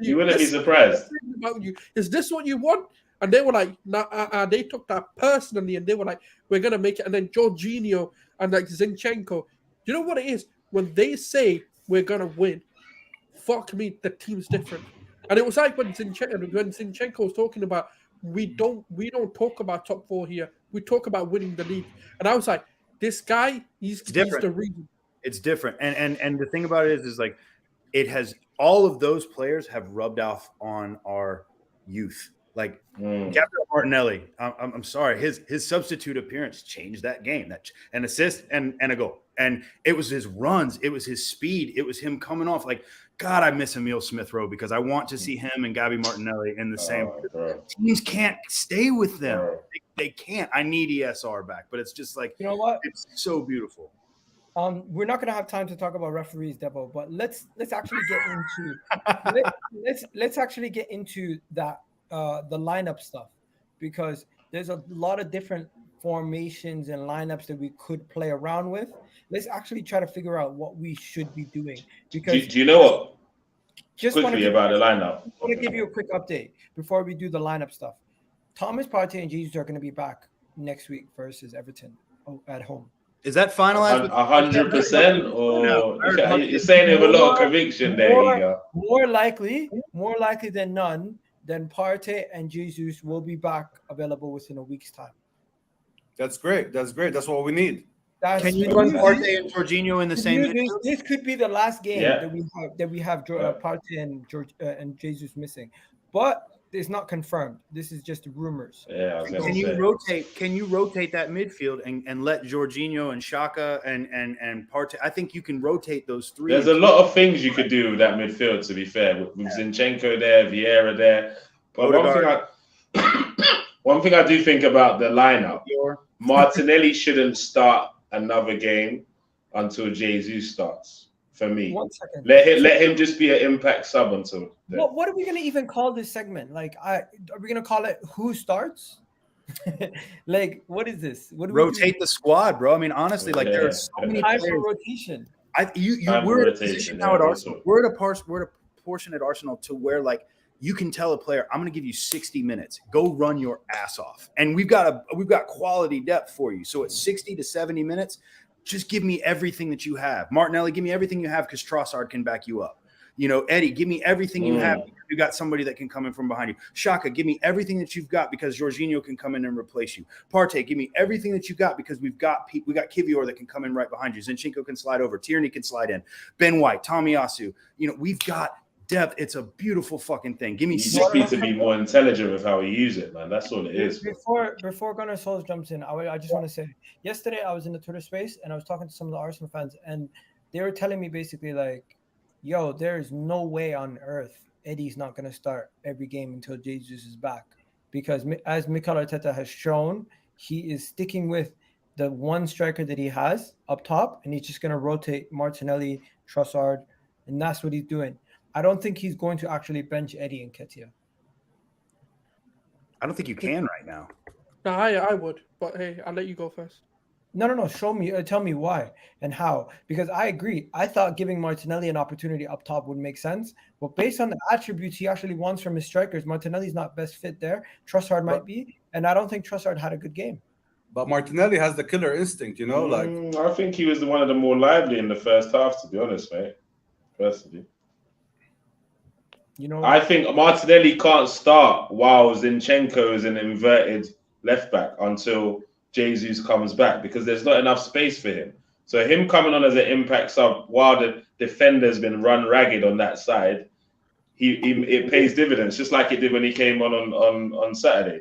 You wouldn't be surprised.
About you. Is this what you want? And they were like, nah, they took that personally, and they were like, we're gonna make it. And then Jorginho and like Zinchenko, you know what it is? When they say we're gonna win, fuck me, the team's different. And it was like when Zinchenko was talking about we don't talk about top four here. We talk about winning the league. And I was like, this guy, he's the reason.
It's different. And the thing about it is like it has all of those players have rubbed off on our youth. Like Gabriel Martinelli, I'm sorry, his substitute appearance changed that game. That an assist and a goal. And it was his runs, it was his speed, it was him coming off. Like, God, I miss Emile Smith-Rowe because I want to see him and Gabby Martinelli in the same. Teams can't stay with them. They can't. I need ESR back, but it's just like,
you know what?
It's so beautiful.
We're not gonna have time to talk about referees, Devo, but let's actually get into let's actually get into that the lineup stuff, because there's a lot of different formations and lineups that we could play around with. Let's actually try to figure out what we should be doing. Because
do you know what?
Just
quickly about the lineup.
I want to give you a quick update before we do the lineup stuff. Thomas Partey and Jesus are going to be back next week versus Everton at home.
Is that finalized?
100%, or you're saying it with a lot of conviction there?
More likely than none, then Partey and Jesus will be back available within a week's time.
That's great. That's what we need.
Can you run Partey and Jorginho in the same?
This could be the last game that we have Partey and Jesus missing, but it's not confirmed. This is just rumors.
Yeah.
Can you rotate that midfield and let Jorginho and Saka and Partey? I think you can rotate those three.
There's a lot of things you could do with that midfield. To be fair, with Zinchenko there, Vieira there, but one thing I do think about the lineup, Martinelli shouldn't start another game until Jesus starts. For me,
1 second.
Let him just be an impact sub until then.
What are we going to even call this segment? Like, are we going to call it "Who Starts"? Like, what is this? What do
rotate the squad, bro? I mean, honestly, like there's so many
time for rotation.
We're at a position now at Arsenal. We're at a portion at Arsenal to where like you can tell a player, I'm going to give you 60 minutes. Go run your ass off, and we've got quality depth for you. So at 60 to 70 minutes. Just give me everything that you have. Martinelli, give me everything you have because Trossard can back you up. Eddie, give me everything you have because you got somebody that can come in from behind you. Shaka, give me everything that you've got because Jorginho can come in and replace you. Partey, give me everything that you got because we got Kivior that can come in right behind you. Zinchenko can slide over. Tierney can slide in. Ben White, Tomiyasu. We've got depth. It's a beautiful fucking thing. Give me.
You just need to be more intelligent with how we use it, man. That's all it is.
Before Gunnar Souls jumps in, I just want to say, yesterday I was in the Twitter space and I was talking to some of the Arsenal fans, and they were telling me basically like, "Yo, there is no way on earth Eddie's not going to start every game until Jesus is back, because as Mikel Arteta has shown, he is sticking with the one striker that he has up top, and he's just going to rotate Martinelli, Trossard, and that's what he's doing." I don't think he's going to actually bench Eddie and Nketiah.
I don't think you can right now.
No, I would, but hey, I'll let you go first.
No. Show me, tell me why and how. Because I agree. I thought giving Martinelli an opportunity up top would make sense. But based on the attributes he actually wants from his strikers, Martinelli's not best fit there. Trossard might be. And I don't think Trossard had a good game.
But Martinelli has the killer instinct, you know? Like,
I think he was one of the more lively in the first half, to be honest, mate. Personally.
You know,
I think Martinelli can't start while Zinchenko is an inverted left back until Jesus comes back because there's not enough space for him. So him coming on as an impact sub while the defender's been run ragged on that side, it pays dividends, just like it did when he came on Saturday.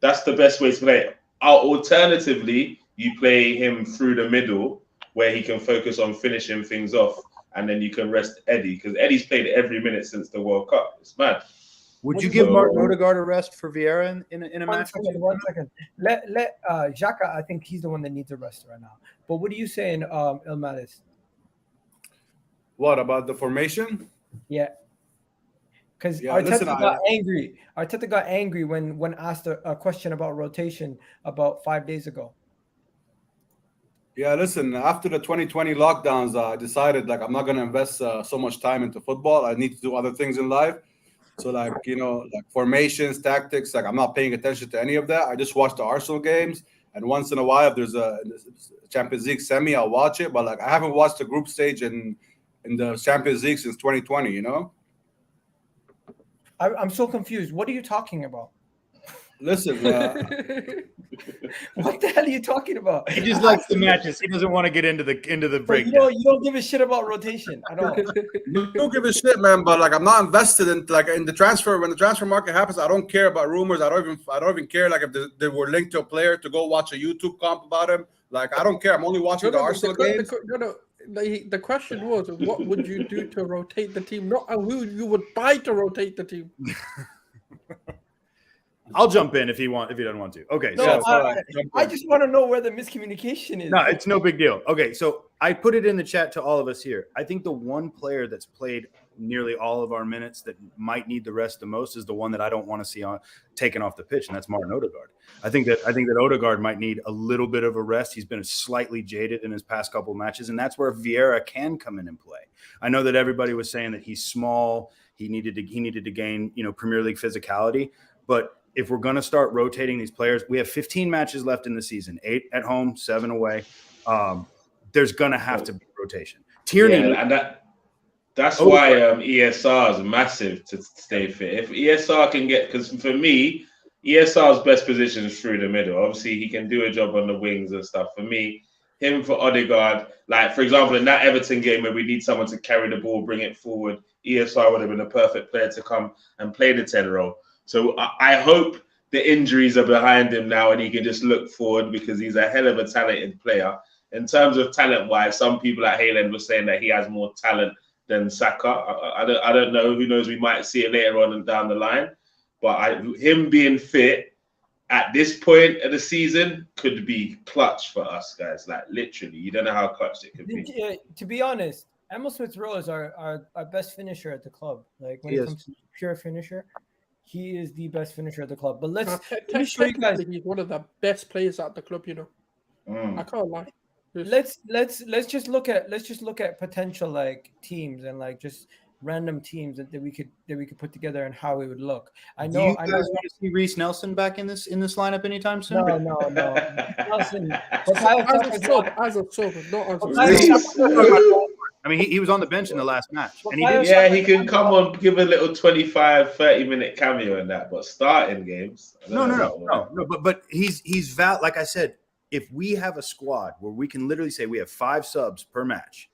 That's the best way to play it. Alternatively, you play him through the middle where he can focus on finishing things off, and then you can rest Eddie because Eddie's played every minute since the World Cup. It's mad.
Would you give Martin Odegaard a rest for Vieira in a match?
One second. Let Xhaka, I think he's the one that needs a rest right now. But what are you saying, Ilmatis?
what about the formation?
Yeah. Because
listen,
Arteta got angry when asked a question about rotation about 5 days ago.
Yeah, listen, after the 2020 lockdowns, I decided like I'm not going to invest so much time into football. I need to do other things in life. So like, you know, like formations, tactics, like I'm not paying attention to any of that. I just watch the Arsenal games. And once in a while, if there's a Champions League semi, I'll watch it. But like I haven't watched the group stage in the Champions League since 2020, you know?
I'm so confused. What are you talking about?
Listen,
what the hell are you talking about?
He just likes the matches. He doesn't want to get into the breakdown.
You don't give a shit about rotation at all.
you don't give a shit, man. But like, I'm not invested in like in the transfer. When the transfer market happens, I don't care about rumors. I don't even care like if they were linked to a player to go watch a YouTube comp about him. Like I don't care. I'm only watching the Arsenal games.
The question was, what would you do to rotate the team? Not who you would buy to rotate the team.
I'll jump in if he doesn't want to. Okay,
no, I just want to know where the miscommunication is.
No, it's no big deal. Okay, so I put it in the chat to all of us here. I think the one player that's played nearly all of our minutes that might need the rest the most is the one that I don't want to see taken off the pitch, and that's Martin Odegaard. I think that Odegaard might need a little bit of a rest. He's been slightly jaded in his past couple of matches, and that's where Vieira can come in and play. I know that everybody was saying that he's small. He needed to gain, Premier League physicality, but if we're going to start rotating these players, we have 15 matches left in the season, 8 at home, 7 away. There's going to have to be rotation. Tierney,
and that's why ESR is massive to stay fit. If ESR can get, because for me, ESR's best position is through the middle. Obviously, he can do a job on the wings and stuff. For me, him for Odegaard, like for example, in that Everton game where we need someone to carry the ball, bring it forward, ESR would have been a perfect player to come and play the 10 role. So I hope the injuries are behind him now and he can just look forward because he's a hell of a talented player. In terms of talent-wise, some people at Hayland were saying that he has more talent than Saka. I don't know. Who knows? We might see it later on and down the line. But him being fit at this point of the season could be clutch for us, guys. Like, literally. You don't know how clutch it could be.
To be honest, Emil Smith-Rowe is our best finisher at the club. Like, when it comes to pure finisher, he is the best finisher at the club. But let me show you guys.
He's one of the best players at the club, I can't lie.
Let's just look at potential like teams and like just random teams that we could put together and how it would look. I know.
Do you guys want to see Reece Nelson back in this lineup anytime soon?
No. Nelson,
as a sub, not as a
I mean, he was on the bench in the last match. And
he can come on, give a little 25, 30-minute cameo in that, but starting games.
No. But he's like I said, if we have a squad where we can literally say we have 5 subs per match,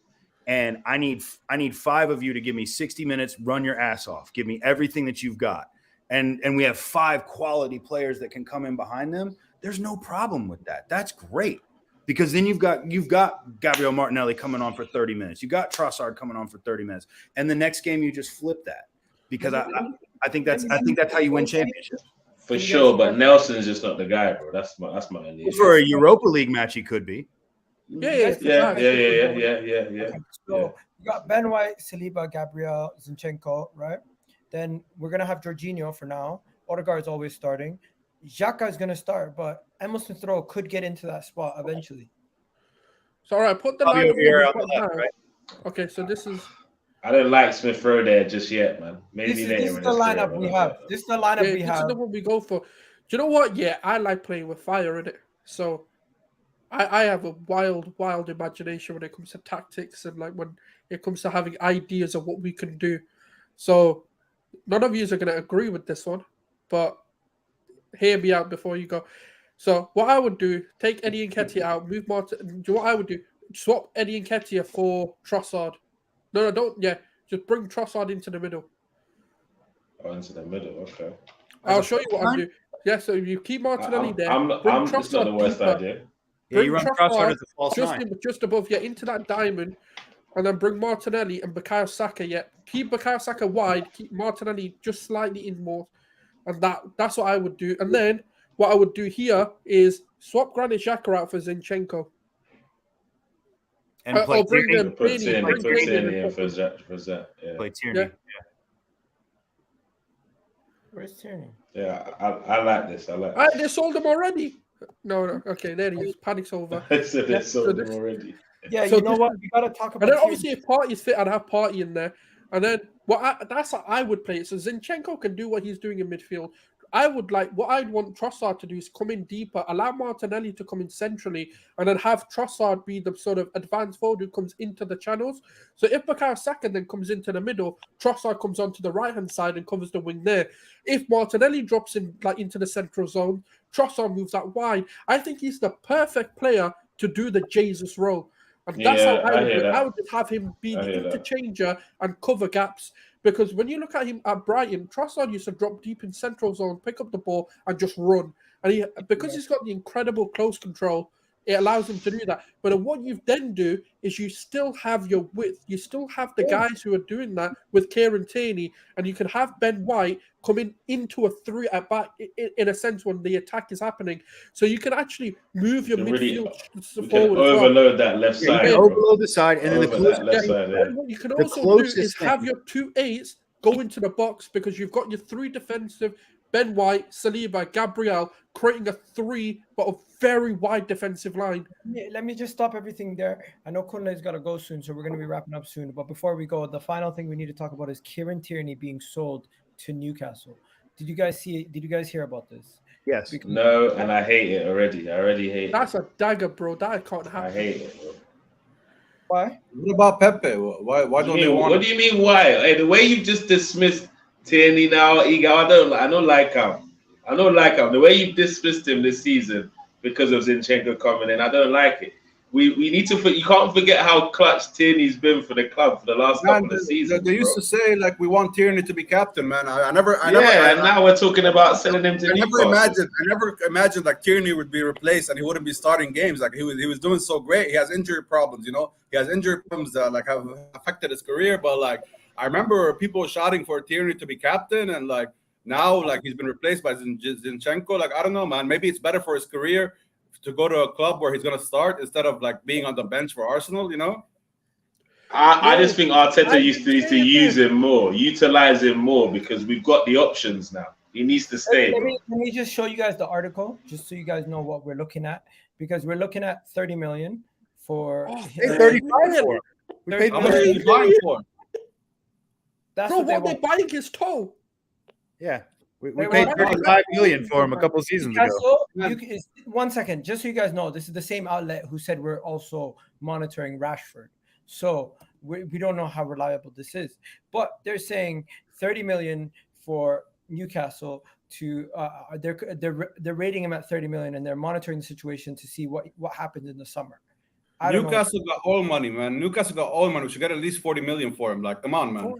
and I need 5 of you to give me 60 minutes, run your ass off, give me everything that you've got, and we have 5 quality players that can come in behind them, there's no problem with that. That's great. Because then you've got Gabriel Martinelli coming on for 30 minutes. You got Trossard coming on for 30 minutes. And the next game you just flip that. Because I think that's how you win championships.
For sure, but Nelson's just not the guy, bro. That's my only issue.
For a Europa League match, he could be.
Yeah.
So you got Ben White, Saliba, Gabriel, Zinchenko, right? Then we're gonna have Jorginho for now. Odegaard is always starting. Xhaka is going to start, but Emil Smith-Rowe could get into that spot eventually.
So, all right, put the
Fabio
lineup
Vieira
we've
on
got
the left,
now.
right?
Okay, so this is.
I don't like Smith Rowe there just yet, man. Maybe
This
later
is
in
the
his career,
lineup
but
we
not
have.
yet.
This is the lineup we
This
have.
is the one we go for. Do you know what? Yeah, I like playing with fire in it. So I have a wild imagination when it comes to tactics and like when it comes to having ideas of what we can do. So none of you are going to agree with this one, but hear me out before you go. So what I would do, take Eddie Nketiah out, move Martin. Do you know what I would do? Swap Eddie Nketiah for Trossard. No, don't. Yeah, just bring Trossard into the middle.
Oh, into the middle, okay.
I'll show you what I'm doing. Yeah, so you keep Martinelli there.
It's not the worst idea.
Yeah, you run Trossard as a false
just
nine.
just above, into that diamond, and then bring Martinelli and Bukayo Saka. Yeah, keep Bukayo Saka wide, keep Martinelli just slightly in more, and that's what I would do. And then what I would do here is swap Granit Xhaka out for Zinchenko.
And play
bring
Tierney.
them.
Put Tierney in for
Yeah.
that. Yeah.
Play Tierney.
Where's Tierney?
Yeah, I like this. I like
They sold them already. No. Okay, there he is. Panic's over.
so they sold them already.
Yeah,
So
you know
this-
what? We gotta talk about.
And then
Tierney.
obviously if Party's fit, I'd have Party in there. And then that's how I would play it. So Zinchenko can do what he's doing in midfield. What I'd want Trossard to do is come in deeper, allow Martinelli to come in centrally, and then have Trossard be the sort of advanced forward who comes into the channels. So if Bukayo Saka then comes into the middle, Trossard comes onto the right-hand side and covers the wing there. If Martinelli drops in into the central zone, Trossard moves out wide. I think he's the perfect player to do the Jesus role. And that's how I would do it. I would just have him be the interchanger and cover gaps. Because when you look at him at Brighton, Trossard used to drop deep in central zone, pick up the ball, and just run. And because he's got the incredible close control, it allows him to do that. But what you then do is you still have your width. You still have the guys who are doing that with Kieran Tierney, and you can have Ben White coming into a 3 at back in a sense when the attack is happening. So you can actually move your midfield forward.
Overload that left side.
Overload the side, and then the
left side.
What you can also do is have your 2 8s go into the box because you've got your 3 defensive. Ben White, Saliba, Gabriel, creating a 3, but a very wide defensive line.
Let me just stop everything there. I know Kunle's got to go soon, so we're going to be wrapping up soon. But before we go, the final thing we need to talk about is Kieran Tierney being sold to Newcastle. Did you guys see it? Did you guys hear about this?
Yes.
No, and I hate it already. I already hate it.
That's a dagger, bro. That can't happen.
I hate it, bro.
Why?
What about Pepe? Why don't they want?
What do you mean? Why? Hey, the way you just dismissed Tierney now, I don't like him. I don't like him. The way you dismissed him this season because of Zinchenko coming in, I don't like it. We need to. You can't forget how clutch Tierney's been for the club for the last couple of seasons.
They used to say like we want Tierney to be captain, man. I never. And
now we're talking about selling him to Newcastle.
I never imagined that Tierney would be replaced and he wouldn't be starting games. Like he was doing so great. He has injury problems, He has injury problems that like have affected his career. But like I remember people shouting for Tierney to be captain, and like now like he's been replaced by Zinchenko. Like I don't know, man. Maybe it's better for his career to go to a club where he's going to start instead of like being on the bench for Arsenal,
I just think Arteta used to use him more, utilize him more because we've got the options now. He needs to stay.
Let me just show you guys the article, just so you guys know what we're looking at, because we're looking at 30 million for
35 for him. We paid
How much are you buying for?
That's
Bro,
what
they buying his toe.
Yeah. We
Wait,
paid
what?
35 million for him a couple seasons ago.
Newcastle, 1 second, just so you guys know, this is the same outlet who said we're also monitoring Rashford. So we don't know how reliable this is, but they're saying 30 million for Newcastle to they're rating him at 30 million, and they're monitoring the situation to see what happens in the summer.
Newcastle got all money, man. Newcastle got all money. We should get at least 40 million for him. Like, come on, man.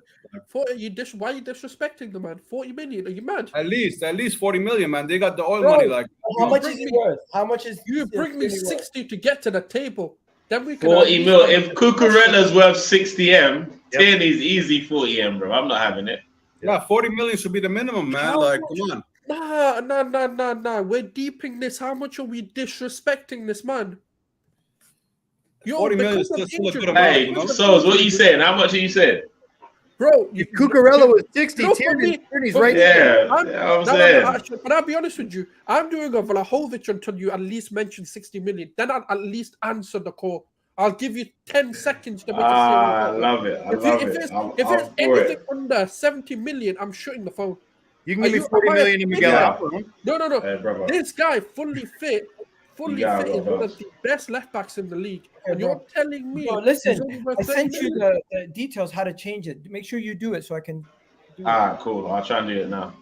Why are you disrespecting the man? 40 million? Are you mad?
At least 40 million, man. They got the oil money. Like,
how much is he worth? How much is
you bring me 60 to get to the table? Then we can
40 mil. If Cucurella's worth 60M, Tierney's easy 40M, bro. I'm not having it.
Yeah, 40 million should be the minimum, man. Like, come on.
Nah. We're deeping this. How much are we disrespecting this man?
40 million is just still a good amount.
Hey, Souls, what are you saying? How much are you saying?
Bro,
if Cucurella was 60, Tierney's right
there. I'm saying.
But I'll be honest with you. I'm doing a Vlahovic until you at least mention 60 million. Then I'll at least answer the call. I'll give you 10 seconds to make
I
a serious
love it. I
If
love
it's
it. I'm
anything
for it.
under 70 million, I'm shutting the phone.
You can
Are
give me
you-
40
am I
million in Miguel
Yeah.
Almiron.
No.
Hey, brother.
This guy fully fit
You gotta
is
go,
one of
boss.
the best left backs in the league.
Okay,
And you're telling me
Bro,
he's
listen,
only worth
I
30
sent you
million?
the details how to change it. Make sure you do it so I can do it.
All right, cool. I'll try and do it now.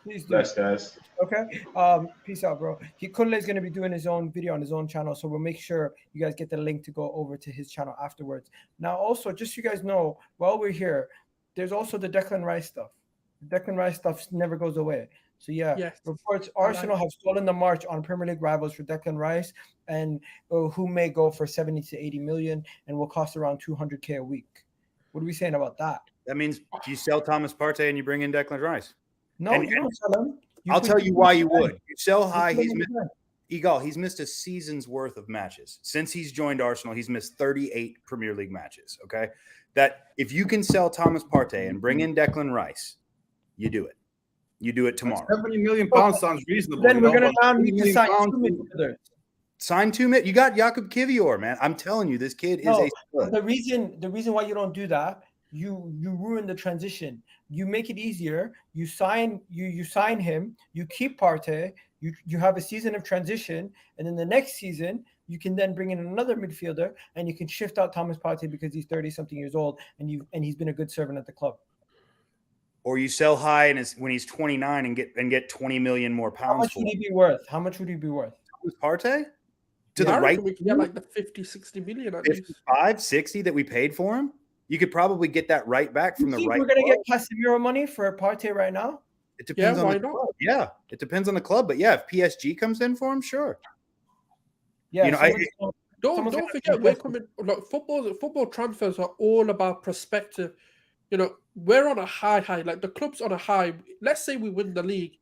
Please do.
Bless, guys.
Okay. Peace out, bro. Kunle is going to be doing his own video on his own channel, so we'll make sure you guys get the link to go over to his channel afterwards. Now, also, just so you guys know, while we're here, there's also the Declan Rice stuff. The Declan Rice stuff never goes away. So
Yes.
reports Arsenal have stolen the march on Premier League rivals for Declan Rice, and who may go for 70 to 80 million and will cost around 200K a week. What are we saying about that?
That means you sell Thomas Partey and you bring in Declan Rice.
No,
And-
you don't sell him.
I'll tell you why you would. You sell
You
high.
put
He's
him
missed,
in the
Eagle, he's missed a season's worth of matches. Since he's joined Arsenal, he's missed 38 Premier League matches. Okay. That if you can sell Thomas Partey and bring in Declan Rice, you do it. You do it tomorrow.
70 million pounds sounds reasonable.
Then
you
we're
know,
going to
but
now need to
70
sign
million
two
pounds-
midfielders.
Sign 2 minutes. You got Jakub Kivior, man. I'm telling you, this kid is
No,
a stud.
the reason why you don't do that, you ruin the transition. You make it easier. You sign him. You keep Partey. You have a season of transition, and then the next season you can then bring in another midfielder, and you can shift out Thomas Partey because he's 30-something years old, and he's been a good servant at the club.
Or you sell high and when he's 29 and get 20 million more
How
pounds
much
for
would he be worth? How much would he be worth?
Thomas Partey? To
I
the right
reckon we can get like the 50, 60 million at least.
55, 60 that we paid for him? You could probably get that right back from
You
the
think
right
we're going to
club.
get Casemiro money for Partey right now?
It depends
Yeah,
on
why
the
not?
club. Yeah, it depends on the club. But yeah, if PSG comes in for him, sure.
Yeah,
You know,
Don't forget, we're coming. Look, football transfers are all about perspective. You know, we're on a high. Like the club's on a high. Let's say we win the league,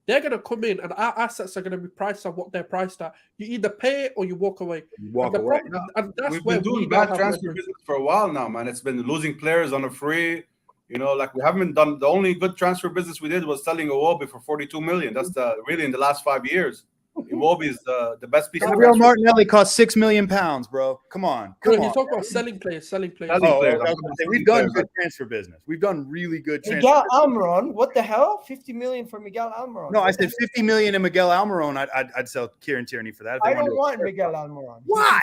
they're gonna come in, and our assets are gonna be priced at what they're priced at. You either pay it or you walk away.
You walk
and the
away.
problem- and that's
We've
where
been doing
we don't
bad
have
transfer
leverage.
business for a while now, man. It's been losing players on a free. You know, like we haven't done. The only good transfer business we did was selling Iwobi for 42 million. That's really in the last 5 years. Iwobi is the best piece of
Gabriel
transfer.
Martinelli cost £6 million. Bro, come on.
No,
Come
he's
on.
talking about selling players.
Selling
Oh,
players.
okay,
I'm
I was
talking
gonna say,
about
we've done
selling
good transfer business. We've done really good transfer.
Miguel Almiron, what the hell? 50 million for Miguel Almiron.
No, I said 50 million in Miguel Almiron. I'd sell Kieran Tierney for that. If they
I
wanted
don't
to-
want Miguel Almiron.
Why?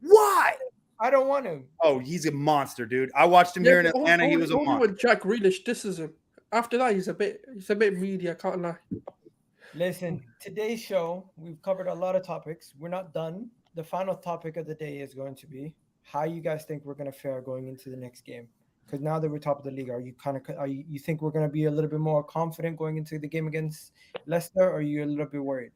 Why?
I don't want him.
Oh, he's a monster, dude. I watched him here in
but
Atlanta. He was a
only
monster.
when Jack Grealish disses him. After that, he's a bit media. Can't lie.
Listen, today's show, we've covered a lot of topics. We're not done. The final topic of the day is going to be how you guys think we're going to fare going into the next game. Because now that we're top of the league, you think we're going to be a little bit more confident going into the game against Leicester, or are you a little bit worried?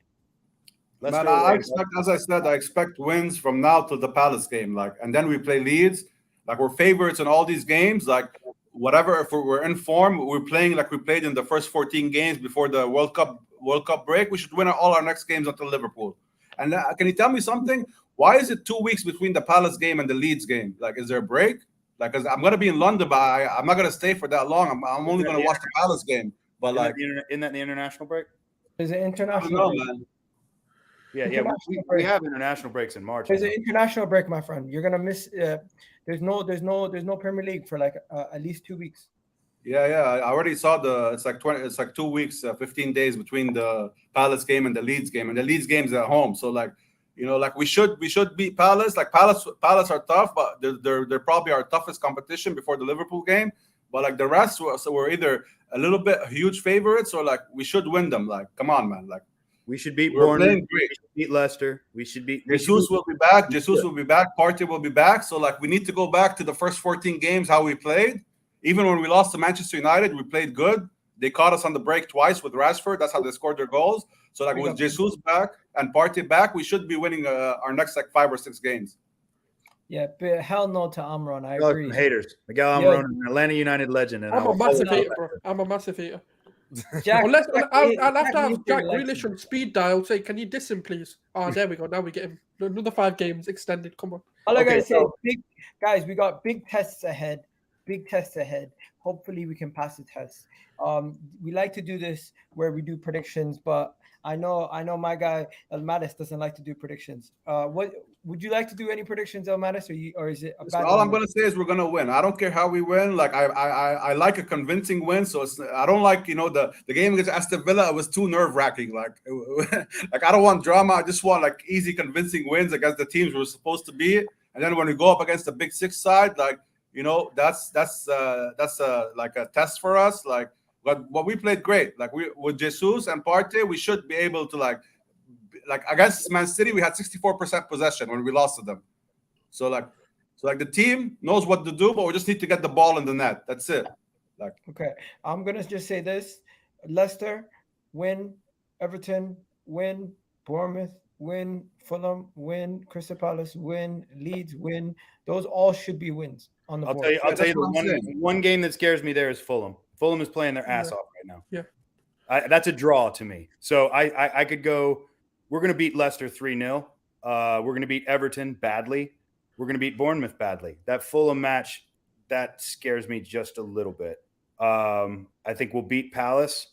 Man, I expect, as I said, I expect wins from now to the Palace game. Like, and then we play Leeds. Like, we're favorites in all these games. Like, whatever, if we're in form, we're playing like we played in the first 14 games before the World Cup break. We should win all our next games until Liverpool. And can you tell me something? Why is it 2 weeks between the Palace game and the Leeds game? Like, is there a break? Like, 'cause I'm going to be in London, but I'm not going to stay for that long. I'm only going to watch the Palace game. But like,
isn't that the international break?
There's an
I don't
international
know,
break.
man.
Yeah. We have international breaks in March.
There's an international break, my friend. You're gonna miss. There's no Premier League for like at least 2 weeks.
Yeah. I already saw it's like 2 weeks, 15 days between the Palace game and the Leeds game, and the Leeds game's at home. So like, you know, like we should beat Palace. Like Palace are tough, but they're probably our toughest competition before the Liverpool game. But like the rest, we're either a little bit huge favorites or like we should win them. Like, come on, man. Like,
we should beat
we're
Bournemouth.
playing great.
We should beat Leicester. We should beat.
Jesus will be back. Jesus will be back. Partey will be back. So like we need to go back to the first 14 games how we played. Even when we lost to Manchester United, we played good. They caught us on the break twice with Rashford. That's how they scored their goals. So like with Jesus back and Partey back, we should be winning our next like 5 or 6 games.
Yeah, but hell no to Amron. I
Y'all are
agree.
some haters. Miguel Almiron, an Atlanta United legend. And
I'm a massive hater, bro. I'm a massive hater.
Jack,
Unless I'll have to
Jack
have Jack
likes
Grealish
him.
on speed dial. Say, can you diss him, please? Oh, there we go. Now we get him. Another 5 games extended. Come on.
All I
Okay,
gotta say,
so-
guys, we got big tests ahead. Big tests ahead. Hopefully, we can pass the test. We like to do this where we do predictions, but I know my guy El Matis doesn't like to do predictions. would you like to do any predictions, Elmatis, or is it a bad
All I'm
one?
gonna say is we're gonna win. I don't care how we win. Like I like a convincing win. So I don't like the game against Aston Villa. It was too nerve wracking. Like like I don't want drama. I just want like easy, convincing wins against the teams we're supposed to beat. And then when we go up against the Big Six side, like that's like a test for us. Like what we played great. Like with Jesus and Partey, we should be able to like against Man City, we had 64% possession when we lost to them. So the team knows what to do, but we just need to get the ball in the net. That's it.
Okay, I'm gonna just say this: Leicester win, Everton win, Bournemouth win, Fulham win, Crystal Palace win, Leeds win. Those all should be wins on the board.
I'll tell you the one game that scares me there is Fulham. Fulham is playing their ass off right now.
Yeah,
that's a draw to me. So I could go. We're going to beat Leicester 3-0. We're going to beat Everton badly. We're going to beat Bournemouth badly. That Fulham match, that scares me just a little bit. I think we'll beat Palace.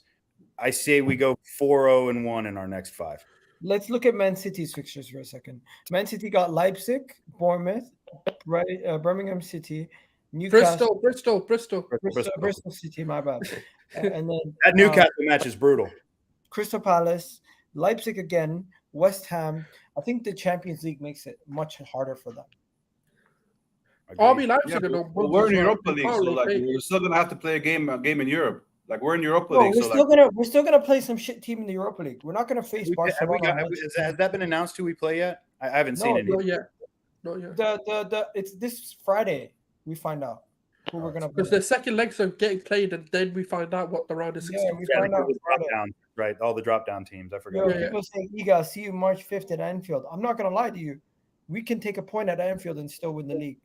I say we go 4-0-1 in our next 5.
Let's look at Man City's fixtures for a second. Man City got Leipzig, Bournemouth, Birmingham City, Newcastle, Bristol City, my bad. And then
that Newcastle match is brutal.
Crystal Palace, Leipzig again, West Ham. I think the Champions League makes it much harder for them.
RB Leipzig.
We're in Europa League, so like we're still gonna have to play a game in Europe. Like we're in Europa
No,
League.
We're still gonna play some shit team in the Europa League. We're not gonna face Barcelona.
Has that been announced who we play yet? I haven't seen it yet.
Not yet.
It's this Friday we find out who we're gonna play.
Because the second legs are getting played, and then we find out what the round of 16.
We find out
down, right? All the drop down teams. I forgot.
People saying, "Iga, see you March 5th at Anfield." I'm not gonna lie to you. We can take a point at Anfield and still win the league.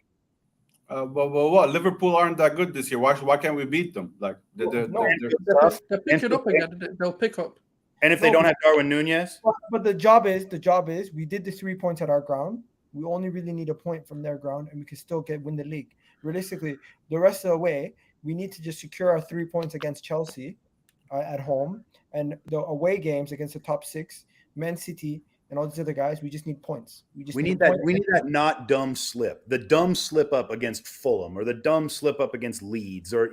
But what? Liverpool aren't that good this year. Why can't we beat them? Like
They're picking up again. They'll pick up.
And if they don't have Darwin Nunez,
but the job is we did the 3 points at our ground. We only really need a point from their ground, and we can still win the league. Realistically, the rest of the way, we need to just secure our 3 points against Chelsea at home, and the away games against the top 6, Man City, and all these other guys. We just need points. We need
that not dumb slip. The dumb slip up against Fulham, or the dumb slip up against Leeds, or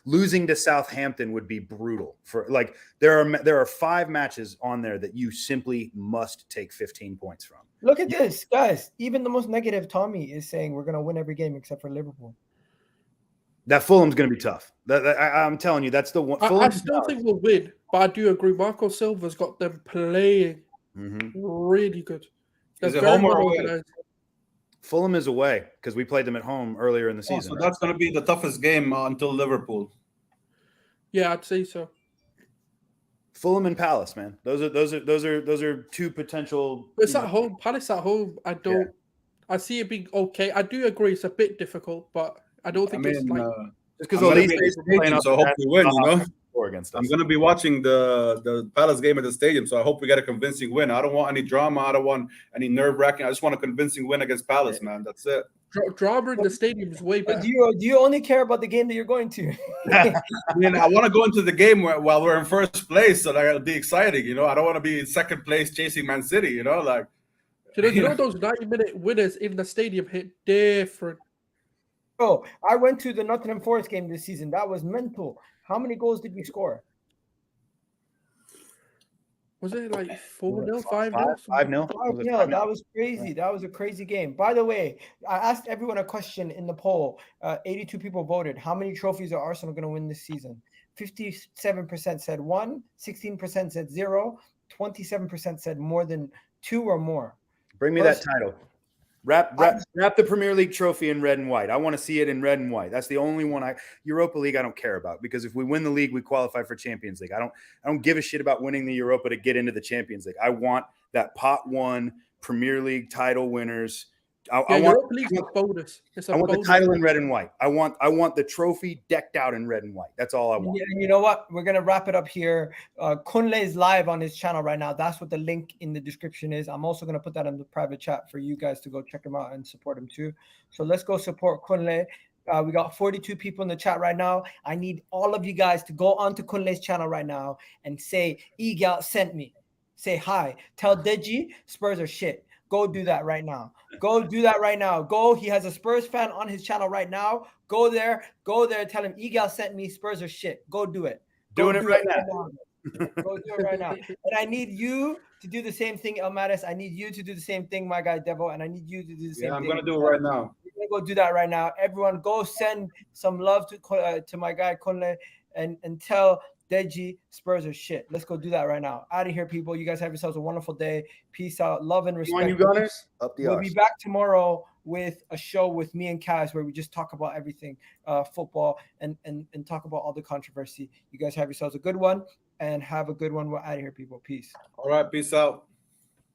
losing to Southampton would be brutal. For like there are 5 matches on there that you simply must take 15 points from.
Look at this, guys. Even the most negative Tommy is saying we're going to win every game except for Liverpool.
That Fulham's going to be tough. I'm telling you, that's the one.
I still think we'll win, but I do agree. Marco Silva's got them playing really good.
Is it home or away?
Fulham is away because we played them at home earlier in the season.
So that's going to be the toughest game until Liverpool.
Yeah, I'd say so.
Fulham and Palace, man. Those are 2 potential.
It's at home. Palace at home. I see it being okay. I do agree it's a bit difficult, but I don't think it's like
just because these days
playing, so I hope we win.
Against us.
I'm going to be watching the Palace game at the stadium, so I hope we get a convincing win. I don't want any drama. I don't want any nerve wracking. I just want a convincing win against Palace, man. That's it.
Drama in the stadium is way better.
Do you only care about the game that you're going to?
I want to go into the game while we're in first place, so that it'll be exciting. I don't want to be in second place chasing Man City. You know those 90-minute winners in the stadium hit different.
Oh, I went to the Nottingham Forest game this season. That was mental. How many goals did we score?
Was it like 4-0, 5-0?
5-0.
5-0. That was crazy. That was a crazy game. By the way, I asked everyone a question in the poll. 82 people voted. How many trophies are Arsenal going to win this season? 57% said 1, 16% said 0, 27% said more than 2 or more.
Bring me that title. Wrap the Premier League trophy in red and white. I want to see it in red and white. That's the only one. Europa League I don't care about, because if we win the league, we qualify for Champions League. I don't give a shit about winning the Europa to get into the Champions League. I want that pot 1 Premier League title winners. I want the title in red and white. I want the trophy decked out in red and white. That's all I want.
And you know what? We're gonna wrap it up here. Kunle is live on his channel right now. That's what the link in the description is. I'm also gonna put that in the private chat for you guys to go check him out and support him too. So let's go support Kunle. We got 42 people in the chat right now. I need all of you guys to go onto Kunle's channel right now and say Egal sent me. Say hi. Tell Deji Spurs are shit. Go do that right now. Go do that right now. Go. He has a Spurs fan on his channel right now. Go there. Tell him Egal sent me. Spurs are shit. Go do it. Go
Doing it
do
right
now. Go do it right now. And I need you to do the same thing, El Mattis. I need you to do the same thing, my guy Devo. And I need you to do the same thing.
I'm gonna do it right now.
We're gonna go do that right now. Everyone, go send some love to my guy Kunle and tell Deji Spurs are shit. Let's go do that right now. Out of here, people. You guys have yourselves a wonderful day. Peace out. Love and respect.
On you Gunners, up the
We'll
arse.
be back tomorrow with a show with me and Kaz where we just talk about everything football and talk about all the controversy. You guys have yourselves a good one and have a good one. We're out of here, people. Peace.
All right, peace out.